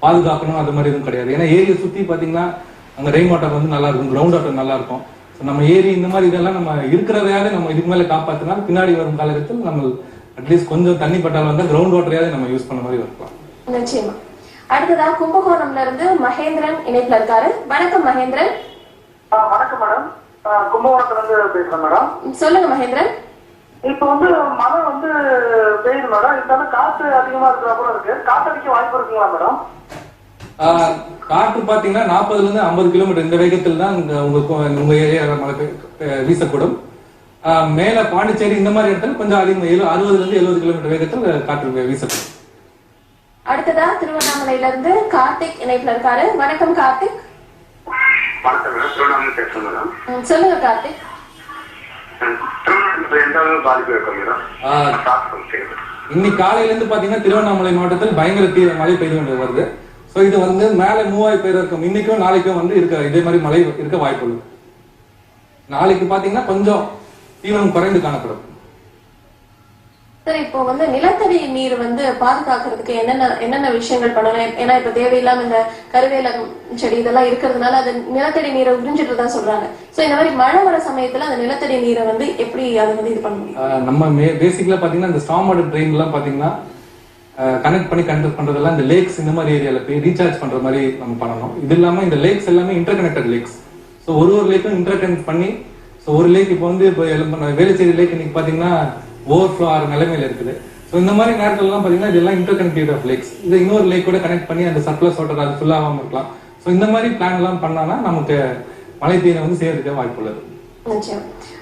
S2: பாதுகாக்கணும் அது மாதிரி எதுவும் கிடையாது. ஏன்னா ஏரியை சுத்தி பாத்தீங்கன்னா அங்க ரெயின் வாட்டர் வந்து நல்லா இருக்கும், கிரவுண்ட் வாட்டர் நல்லா இருக்கும். நம்ம ஏரி இந்த மாதிரி இதெல்லாம் நம்ம இருக்கிறதையாவது நம்ம இதுக்கு மேல காப்பாத்தினா பின்னாடி வரும் காலகட்டத்தில் நம்ம அட்லீஸ்ட் கொஞ்சம் தண்ணி பட்டாலும் வந்து கிரவுண்ட் வாட்டரையாவது நம்ம யூஸ் பண்ண மாதிரி இருக்கலாம்.
S1: நிச்சயமா. அடுத்ததா கும்பகோணம்ல இருந்து மகேந்திரன் இணைப்புல இருக்காரு. வணக்கம் மகேந்திரன்.
S7: வணக்கம் மேடம், கும்பகோணத்துல இருந்து பேசுறேன் மேடம்.
S1: சொல்லுங்க மகேந்திரன்.
S7: இப்ப வந்து மழை வந்து பெய்யுது மேடம், இருந்தாலும் காற்று அதிகமா இருக்கிற அப்புறம் இருக்கு, காத்தடிக்க வாய்ப்பு இருக்குங்களா மேடம்?
S2: காற்று பாத்தீங்கன்னா 40ல இருந்து 50 கிலோமீட்டர் இந்த வேகத்தில் தான் உங்க ஏரியா மழை வீசக்கூடும். மேல பாண்டிச்சேரி இந்த மாதிரி இடத்துல கொஞ்சம் அதிகம் 60ல இருந்து 70 கிலோமீட்டர் வேகத்தில் காற்று வீசக்கூடும்.
S1: அடுத்ததா திருவண்ணாமலையில இருந்து கார்த்திக் இணைப்புல இருக்காரு. வணக்கம் கார்த்திக்.
S5: வணக்கம் மேடம், திருவண்ணாமலை பேசுறேன் மேடம்.
S1: சொல்லுங்க கார்த்திக்.
S5: திருவண்ணாமலை எந்த அளவு பாதிப்பு இருக்கும் மேடம்?
S2: இன்னைக்கு காலையில இருந்து பாத்தீங்கன்னா திருவண்ணாமலை மாவட்டத்தில் பயங்கர மழை பெய்து கொண்டு வருது. சோ இது வந்து மேல மூவாய் பெய்திருக்கும். இன்னைக்கும் நாளைக்கும் வந்து இதே மாதிரி மழை இருக்க வாய்ப்பு உள்ளது. நாளைக்கு பாத்தீங்கன்னா கொஞ்சம் தீவிரம் குறைந்து காணப்படும்.
S1: சரி, இப்போ வந்து நிலத்தடி நீர் வந்து பாதுகாக்கிறதுக்கு என்னென்ன விஷயங்கள் பண்ணலாம்? ஏன்னா இப்ப தேவையில்லாம இந்த கருவேல செடி இதெல்லாம் இருக்கிறதுனால அது நிலத்தடி நீரை உறிஞ்சிட்டு தான் சொல்றாங்க. சோ இந்த மாதிரி மழை வர சமயத்துல அந்த நிலத்தடி நீரை வந்து எப்படி அதை வந்து இது பண்ண முடியும்?
S2: நம்ம பேசிக்கலா பாத்தீங்கன்னா இந்த ஸ்டார்ம் வாட்டர் ட்ரெயின் எல்லாம் பாத்தீங்கன்னா கனெக்ட் பண்ணி கண்டக்ட் பண்றதெல்லாம் இந்த லேக்ஸ் இந்த மாதிரி ஏரியால போய் ரீசார்ஜ் பண்ற மாதிரி நம்ம பண்ணணும். இது இல்லாம இந்த லேக்ஸ் எல்லாமே இன்டர் கனெக்டட் லேக்ஸ். ஸோ ஒரு லேக்கும் இன்டர் கனெக்ட் பண்ணி ஸோ ஒரு லேக் இப்போ வந்து இப்போ வேலுச்சேரி லேக் இன்னைக்கு பாத்தீங்கன்னா ஓவர்ஃப்ளோ ஆகிற நிலைமையில இருக்குது. ஸோ இந்த மாதிரி நேரத்துலலாம் பாத்தீங்கன்னா இதெல்லாம் இன்டர் கனெக்டிவ் ஆஃப் லேக்ஸ். இதை இன்னொரு லேக் கூட கனெக்ட் பண்ணி அந்த சர்ப்ளஸ் வாட்டர் அது ஃபுல்லாகாம இருக்கலாம். ஸோ இந்த மாதிரி பிளான் எல்லாம் பண்ணானா நமக்கு மழை தீனை வந்து செய்யறதுக்கு வாய்ப்பு உள்ளது.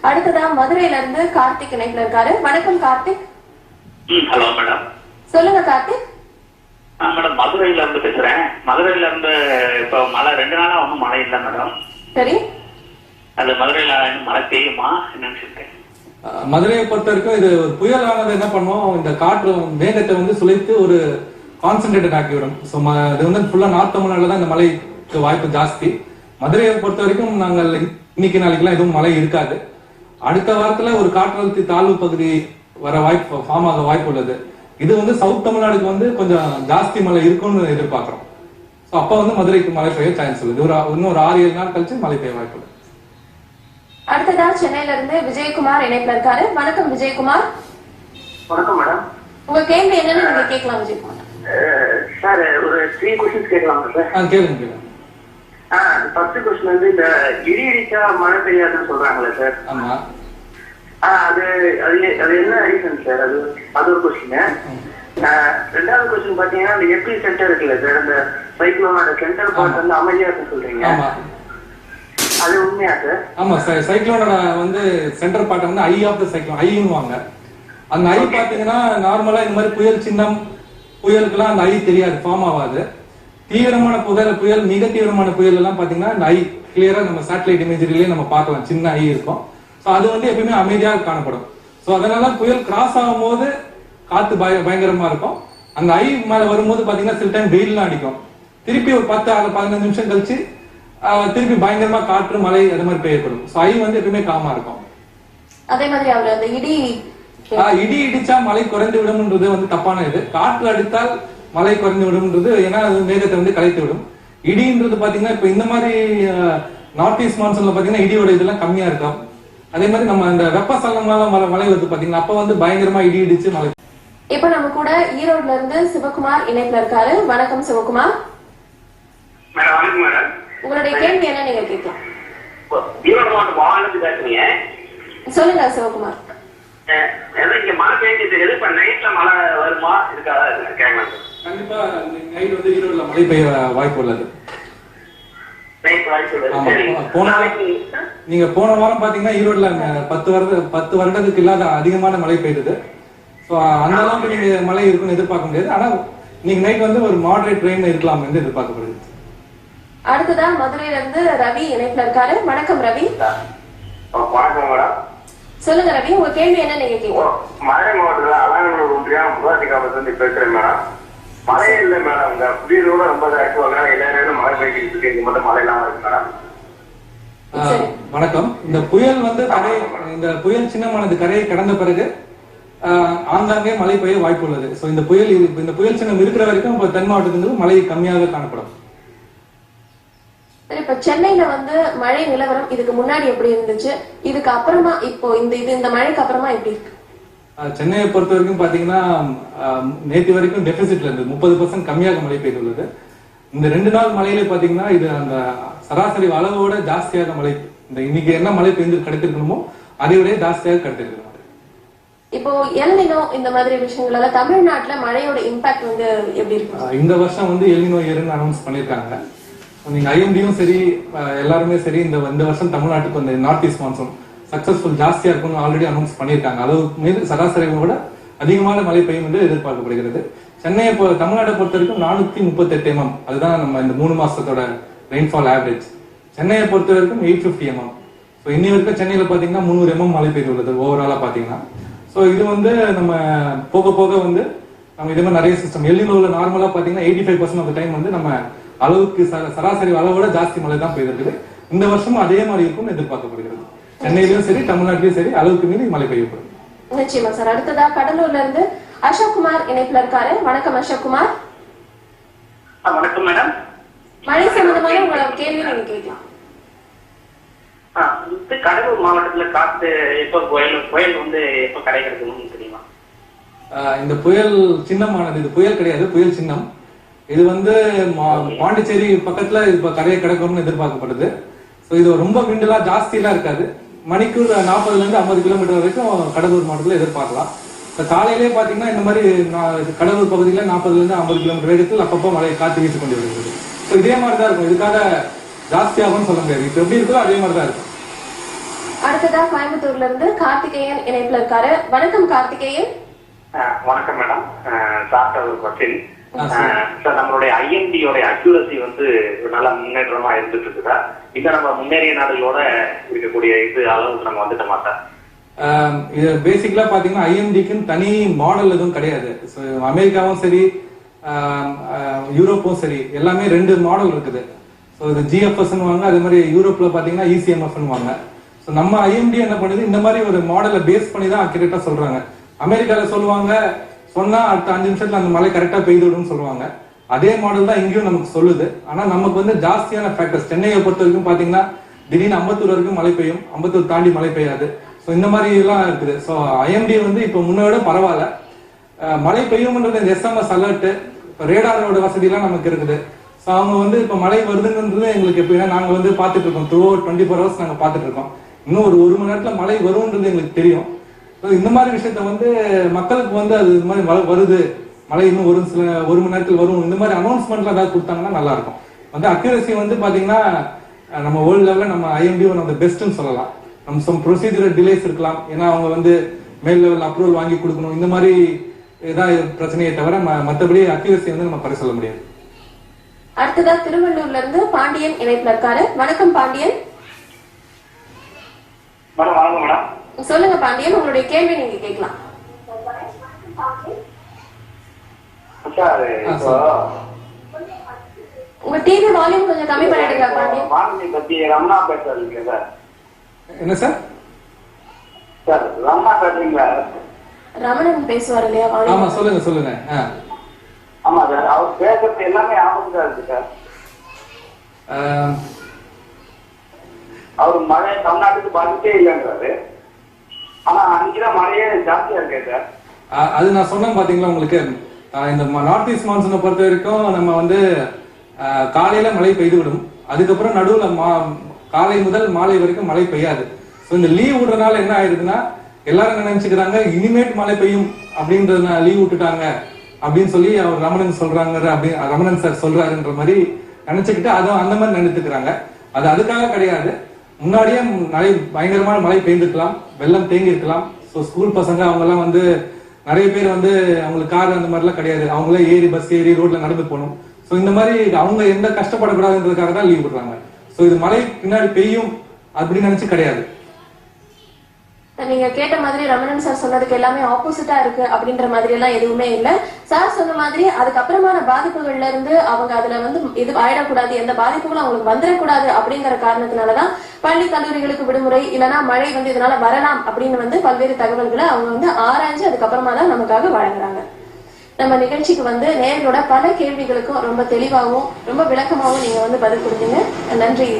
S1: அடுத்ததா மதுரையில இருந்து கார்த்திக் இணைப்புல இருக்காரு. வணக்கம் கார்த்திக்.
S8: Hello madam.
S1: சொல்லுங்க கார்த்திக்.
S8: மேடம் மதுரையில இருந்து பேசுறேன். மதுரையில இருந்து இப்ப மழை 2 நாளா ஒன்றும் மழை இல்லை மேடம்.
S1: சரி,
S8: அது மதுரையில மழை பெய்யுமா என்னன்னு சொல்லிட்டேன்.
S2: மதுரையை பொறுத்த வரைக்கும் இது புயலானது என்ன பண்ணுவோம், இந்த காற்று மேகத்தை வந்து சுழைத்து ஒரு கான்சென்ட்ரேட்டட் ஆக்கிவிடும். ஸோ இது வந்து ஃபுல்லா நார்த் தமிழ்நாடுல தான் இந்த மழைக்கு வாய்ப்பு ஜாஸ்தி. மதுரையை பொறுத்த வரைக்கும் நாங்கள் இன்னைக்கு நாளைக்குலாம் எதுவும் மழை இருக்காது. அடுத்த வாரத்துல ஒரு காற்றழுத்த தாழ்வு பகுதி வர வாய்ப்பு ஃபார்ம் ஆக வாய்ப்பு உள்ளது. இது வந்து சவுத் தமிழ்நாடுக்கு வந்து கொஞ்சம் ஜாஸ்தி மழை இருக்கும்னு எதிர்பார்க்கிறோம். ஸோ அப்ப வந்து மதுரைக்கு மழை பெய்ய சான்ஸ் உள்ளது. இன்னும் ஒரு 6-7 நாள் கழிச்சு மழை பெய்ய வாய்ப்பு உள்ளது.
S1: அடுத்ததா சென்னையில இருந்து விஜயகுமார் இணைப்புல இருக்காரு. வணக்கம் விஜயகுமார்.
S7: வணக்கம் மேடம்.
S1: உங்க கேள்வி என்னன்னு நீங்க கேட்கலாம் விஜயகுமார்.
S7: சார் ஒரு 3 கொஸ்டின்ஸ் கேட்கலாமா சார்?
S2: கேளுங்க.
S7: ஃபர்ஸ்ட் கொஸ்டின் வந்து இந்த இடி இடிச்சா மழை பெய்யாதுன்னு சொல்றாங்களே சார்.
S2: ஆமா,
S7: அது என்ன ரீசன் சார்? அது ஒரு கொஸ்டின். ரெண்டாவது கொஸ்டின் பாத்தீங்கன்னா இந்த எபி சென்டர் இருக்குல்ல சார், அந்த சைக்ளோனோட சென்டர் பார்ட் வந்து அமைதியா இருக்குன்னு சொல்றீங்க, அது உண்மையா சார்?
S2: ஆமா சார், சைக்ளோனோட வந்து சென்டர் பார்ட் வந்து ஐ ஆஃப் த சைக்ளோன் ஐன்னுவாங்க. அந்த ஐ பாத்தீங்கன்னா நார்மலா இந்த மாதிரி புயல் சின்னம் புயலுக்குலாம் அந்த ஐ தெரியாது, ஃபார்ம் ஆகாது. தீவிரமான புயல் மிக தீவிரமான புயல் எல்லாம் பாத்தீங்கன்னா இந்த ஐ கிளியரா நம்ம சேட்டலைட் இமேஜரிலேயே நம்ம பார்க்கலாம், சின்ன ஐ இருக்கும். ஸோ அது வந்து எப்பயுமே அமைதியாக காணப்படும். ஸோ அதனால புயல் கிராஸ் ஆகும் போது காத்து பயங்கரமா இருக்கும். அந்த ஐ மேல வரும்போது பாத்தீங்கன்னா சில டைம் வெயில்லாம் அடிக்கும். திருப்பி ஒரு 10-15 நிமிஷம் கழிச்சு திருப்பி பயங்கரமா காற்று மழை அது மாதிரி பெய்யப்படும். ஸோ ஐ வந்து எப்பயுமே காமா இருக்கும்.
S1: அதே மாதிரி அவர் அந்த
S2: இடி இடிச்சா மழை குறைந்து விடும்ன்றது வந்து தப்பான இது. காற்று அடித்தால் மழை குறைந்து விடும்ன்றது, ஏன்னா அது மேகத்தை வந்து கலைத்து விடும். இடின்றது பாத்தீங்கன்னா இப்ப இந்த மாதிரி நார்த் ஈஸ்ட் மான்சூன்ல பாத்தீங்கன்னா இடியோட இதெல்லாம் கம்மியா இருக்கும். அதே மாதிரி நம்ம இந்த வெப்பசலனால மழை வருது பாத்தீங்கன்னா அப்ப வந்து பயங்கரமா இடி இடிச்சு மழை.
S1: இப்ப நம்ம கூட ஈரோடுல இருந்து சிவகுமார் இணைப்புல இருக்காரு. வணக்கம் சிவகுமார். உங்களுடைய கேள்வி என்ன நீங்க கேட்கலாம்.
S5: ஈரோடு மாவட்டம் வாகனத்து பேசுறீங்க,
S1: சொல்லுங்க சிவகுமார்.
S5: இங்க மழை பெய்ஞ்சது இப்ப நைட்ல மழை வருமா இருக்காதா கேட்கலாம்.
S2: கண்டிப்பா நைட் வந்து ஈரோடுல மழை பெய்ய வாய்ப்பு உள்ளது. நீங்க போன வாரம் பாத்தீங்கன்னா ஈரோடுல 10 வருடத்துக்கு இல்லாத அதிகமான மழை பெய்யுது. சோ அந்த அளவுக்கு நீங்க மழை இருக்குன்னு எதிர்பார்க்க முடியாது. ஆனா நீங்க நைட் வந்து ஒரு மாடரேட் ரெயின் இருக்கலாம் என்று எதிர்பார்க்கப்படுது.
S1: அடுத்ததா மதுரையில இருந்து ரவி இணைப்புல இருக்காரு. வணக்கம் ரவி.
S5: வணக்கம் மேடம்.
S1: சொல்லுங்க ரவி, உங்க கேள்வி என்ன நீங்க கேட்க?
S5: மதுரை மாவட்டத்தில் அலங்காநல்லூர் ஒன்றியம் முகாதி காலத்துல பேசுறேன் மேடம். மழையே இல்லை மேடம். இந்த புதியதோட ரொம்ப ஆக்சுவலாக எல்லா நேரம் மழை பெய்ஞ்சிட்டு இருக்கு. இங்க மட்டும் மழை இல்லாம இருக்கு மேடம்.
S2: வணக்கம். இந்த புயல் வந்து இந்த புயல் சின்னமானது கரையை கடந்த பிறகு ஆங்காங்கே மழை பெய்ய வாய்ப்பு உள்ளது. ஸோ இந்த புயல் சின்னம் இருக்கிற வரைக்கும் இப்போ தென் மாவட்டத்திலிருந்து மழை கம்மியாக காணப்படும்.
S1: இப்ப சென்னையில வந்து மழை நிலவரம் இதுக்கு முன்னாடி எப்படி இருந்துச்சு, இதுக்கு அப்புறமா இப்போ இந்த மழைக்கு அப்புறமா எப்படி இருக்கு?
S2: சென்னையை பொறுத்த வரைக்கும் பாத்தீங்கன்னா நேற்று வரைக்கும் டெபிசிட்ல இருந்து 30% கம்மியாக மழை பெய்துள்ளது. இந்த 2 நாள் மழையில பாத்தீங்கன்னா இது அந்த சராசரி அளவோட ஜாஸ்தியாக மழை, இந்த இன்னைக்கு என்ன மழை பெய்து கிடைத்திருக்கணுமோ அதை விட ஜாஸ்தியாக கிடைத்திருக்கணும்.
S1: இப்போ எல்னினோ இந்த மாதிரி விஷயங்கள் எல்லாம் தமிழ்நாட்டுல மழையோட இம்பாக்ட் வந்து எப்படி இருக்கு?
S2: இந்த வருஷம் வந்து எல்னினோ இயர்னு அனௌன்ஸ் பண்ணிருக்காங்க. நீங்க ஐஎம்டியும் சரி எல்லாருமே சரி இந்த வருஷம் தமிழ்நாட்டுக்கு வந்து நார்த் ஈஸ்ட் மான்சூன் சக்சஸ்ஃபுல் ஜாஸ்தியா இருக்கும்னு ஆல்ரெடி அனௌன்ஸ் பண்ணியிருக்காங்க. அளவுக்கு மீது சராசரி விட அதிகமான மழை பெய்யும் என்று எதிர்பார்க்கப்படுகிறது. சென்னையை தமிழ்நாட்டை பொறுத்த வரைக்கும் 438 mm, அதுதான் நம்ம இந்த 3 மாசத்தோட ரெயின்ஃபால் ஆவரேஜ். சென்னையை பொறுத்த வரைக்கும் 850 mm. ஸோ இன்னி வரைக்கும் சென்னையில பாத்தீங்கன்னா 300 mm மழை பெய்துள்ளது ஓவராலா பாத்தீங்கன்னா. ஸோ இது வந்து நம்ம போக போக வந்து நம்ம இதே மாதிரி நிறைய சிஸ்டம் எல்லினோல நார்மலா பாத்தீங்கன்னா 85% ஆஃப் டைம் வந்து நம்ம அளவுக்கு சராசரி அளவோட ஜாஸ்தி மழை தான் பெய்திருக்குது. இந்த வருஷமும் அதே மாதிரி இருக்கும்னு எதிர்பார்க்கப்படுகிறது. சென்னையிலும் சரி தமிழ்நாட்டிலும் சரி அளவுக்கு மீறி மழை பெய்யப்படும்.
S1: நிச்சயமா சார். அடுத்ததா கடலூர்ல இருந்து அசோக்குமார் இணைப்புல இருக்காரு. வணக்கம் அசோக்குமார்.
S7: வணக்கம் மேடம்.
S1: மழை சம்பந்தமான உங்களோட கேள்வி நீங்க கேட்கலாம்.
S7: கடலூர் மாவட்டத்துல காத்து எப்ப புயல் வந்து எப்ப கரை கிடைக்கணும்னு தெரியுமா?
S2: இந்த புயல் சின்னமானது, இது புயல் கிடையாது, புயல் சின்னம். இது வந்து பாண்டிச்சேரி பக்கத்துல இப்ப கரையை கிடக்கும்னு எதிர்பார்க்கப்படுது. ஸோ இது ரொம்ப விண்டெல்லாம் ஜாஸ்தியெல்லாம் இருக்காது. மணிக்கு 40 to 50 கிலோமீட்டர் வரைக்கும் கடலூர் மாவட்டத்தில் எதிர்பார்க்கலாம். இப்போ காலையிலே பார்த்தீங்கன்னா இந்த மாதிரி கடலூர் பகுதியில் 40 to 50 கிலோமீட்டர் வேகத்தில் அப்பப்போ மழை காற்று வீசி கொண்டு வருகிறது. ஸோ இதே மாதிரி தான் இருக்கும். இதுக்காக ஜாஸ்தியாகும்னு சொல்ல முடியாது. இப்போ எப்படி இருக்கோ அதே மாதிரி தான் இருக்கும்.
S1: அடுத்ததா கோயம்புத்தூர்ல இருந்து கார்த்திகேயன் இணைப்புல இருக்காரு. வணக்கம் கார்த்திகேயன்.
S5: வணக்கம் மேடம். சார் ஒரு கொஸ்டின் சார், நம்மளுடைய ஐஎன்டியோட அக்யூரசி வந்து நல்ல முன்னேற்றமா இருந்துட்டு இருக்குதா? இந்த நம்ம முன்னேறிய நாடுகளோட இருக்கக்கூடிய இது அளவுக்கு நம்ம வந்துட்டோமா சார்?
S2: இது பேசிக்கலா பாத்தீங்கன்னா ஐஎம்டிக்குன்னு தனி மாடல் எதுவும் கிடையாது. அமெரிக்காவும் சரி யூரோப்பும் சரி எல்லாமே 2 மாடல் இருக்குது. ஸோ இது GFS வாங்க, அதே மாதிரி யூரோப்ல பாத்தீங்கன்னா ECMF வாங்க. ஸோ நம்ம ஐஎம்டி என்ன பண்ணுது, இந்த மாதிரி ஒரு மாடலை பேஸ் பண்ணி தான் அக்யூரேட்டா சொல்றாங்க. அமெரிக்கால சொல்லுவாங்க, சொன்னா அடுத்த 5 நிமிஷத்துல அந்த மழை கரெக்டா பெய்துடும் சொல்லுவாங்க. அதே மாடல் தான் இங்கேயும் நமக்கு சொல்லுது. ஆனா நமக்கு வந்து ஜாஸ்தியான ஃபேக்டர்ஸ், சென்னையை பொறுத்த வரைக்கும் பாத்தீங்கன்னா திடீர்னு 54 வரைக்கும் மழை பெய்யும், 54 தாண்டி மழை பெய்யாது. ஸோ இந்த மாதிரி எல்லாம் இருக்குது. ஸோ ஐஎம்டி வந்து இப்போ முன்னோட பரவாயில்ல. மழை பெய்யும்ன்றது இந்த SMS அலர்ட், ரேடாரோட வசதி எல்லாம் நமக்கு இருக்குது. ஸோ அவங்க வந்து இப்போ மழை வருதுன்றது எங்களுக்கு எப்படின்னா நாங்க வந்து பார்த்துட்டு இருக்கோம். த்ரூ 24 hours நாங்க பார்த்துட்டு இருக்கோம். இன்னும் ஒரு 1 மணி நேரத்துல மழை வரும்ன்றது எங்களுக்கு தெரியும். இந்த மாதிரி விஷயத்த வந்து மக்களுக்கு வந்து அது இந்த மாதிரி வருது, மழை இன்னும் ஒரு 1 மணி நேரத்தில் வரும், இந்த மாதிரி அனௌன்ஸ்மெண்ட்ல ஏதாவது கொடுத்தாங்கன்னா நல்லா இருக்கும். வந்து அக்யூரசி வந்து பாத்தீங்கன்னா நம்ம வேர்ல்ட் லெவல்ல நம்ம ஐஎம்டி ஒன் ஆஃப் தி பெஸ்ட்னு சொல்லலாம். நம்ம சம் ப்ரொசீஜரல் டிலேஸ் இருக்கலாம், ஏன்னா அவங்க வந்து மேல் லெவல் அப்ரூவல் வாங்கி கொடுக்கணும், இந்த மாதிரி ஏதாவது பிரச்சனையை தவிர மற்றபடி அக்யூரசி வந்து நம்ம பரிசு சொல்ல முடியாது.
S1: அடுத்ததா திருவள்ளூர்ல இருந்து பாண்டியன் இணைப்புல இருக்காரு. வணக்கம் பாண்டியன்.
S5: வணக்கம் மேடம்.
S1: சொல்லுங்க பாண்டியன், உங்களுடைய கேள்வி நீங்க கேட்கலாம். உங்க டிவி வால்யூம் கொஞ்சம் கம்மி பண்ணிடுங்க பாண்டியன்.
S5: வானொலி பத்தி ரமணா பேசுறீங்க சார்?
S2: என்ன சார்?
S5: சார் ரமணா பேசுறீங்களா?
S1: ரமணன் பேசுவார் இல்லையா?
S2: ஆமா சொல்லுங்க சொல்லுங்க.
S5: ஆமா சார், அவர் பேசுறது எல்லாமே ஆபத்தா இருக்கு சார். அவர் மழை தமிழ்நாட்டுக்கு பாதிப்பே இல்லைன்றாரு, ஆனா அங்கதான் மழையே ஜாஸ்தியா இருக்கே சார்.
S2: அது நான் சொன்னேன் பாத்தீங்களா உங்களுக்கு, இந்த நார்த் ஈஸ்ட் மான்சூனை பொறுத்த வரைக்கும் நம்ம வந்து காலையில மழை பெய்து விடும், அதுக்கப்புறம் நடுவுல காலை முதல் மாலை வரைக்கும் மழை பெய்யாது. ஸோ இந்த லீவ் விடுறதுனால என்ன ஆயிடுதுன்னா எல்லாரும் நினைச்சுக்கிறாங்க இனிமேட் மழை பெய்யும் அப்படின்றத லீவ் விட்டுட்டாங்க அப்படின்னு சொல்லி அவர் ரமணன் சொல்றாங்க, ரமணன் சார் சொல்றாருன்ற மாதிரி நினைச்சுக்கிட்டு அதுவும் அந்த மாதிரி நினைத்துக்கிறாங்க. அது அதுக்காக கிடையாது. முன்னாடியே பயங்கரமான மழை பெய்திருக்கலாம், வெள்ளம் தேங்கி இருக்கலாம். ஸோ ஸ்கூல் பசங்க அவங்க எல்லாம் வந்து நிறைய பேர் வந்து அவங்களுக்கு கார் அந்த மாதிரிலாம் கிடையாது, அவங்களே ஏறி பஸ் ஏறி ரோட்ல நடந்து போகணும். ஸோ இந்த மாதிரி அவங்க எந்த கஷ்டப்படக்கூடாதுன்றதுக்காக தான் லீவ் விடுறாங்க. ஸோ இது மழை பின்னாடி பெய்யும் அப்படின்னு நினைச்சு கிடையாது.
S1: நீங்க கேட்ட மாதிரி ரமணன் சார் சொன்னதுக்கு எல்லாமே ஆப்போசிட்டா இருக்கு அப்படின்ற மாதிரி எல்லாம் எதுவுமே இல்ல. சார் சொன்ன மாதிரி அதுக்கப்புறமான பாதிப்புகள்ல இருந்து அவங்க அதுல வந்து இது ஆயிடக்கூடாது, எந்த பாதிப்புகளும் அவங்களுக்கு வந்துடக்கூடாது அப்படிங்கிற காரணத்தினாலதான் பள்ளி கல்லூரிகளுக்கு விடுமுறை இல்லைன்னா மழை வந்து இதனால வரலாம் அப்படின்னு வந்து பல்வேறு தகவல்களை அவங்க வந்து ஆராய்ஞ்சு அதுக்கப்புறமா தான் நமக்காக வழங்குறாங்க. நம்ம நிகழ்ச்சிக்கு வந்து நேர்களோட பல கேள்விகளுக்கும் ரொம்ப தெளிவாகவும் ரொம்ப விளக்கமாகவும் நீங்க வந்து பதில் கொடுத்தீங்க. நன்றி.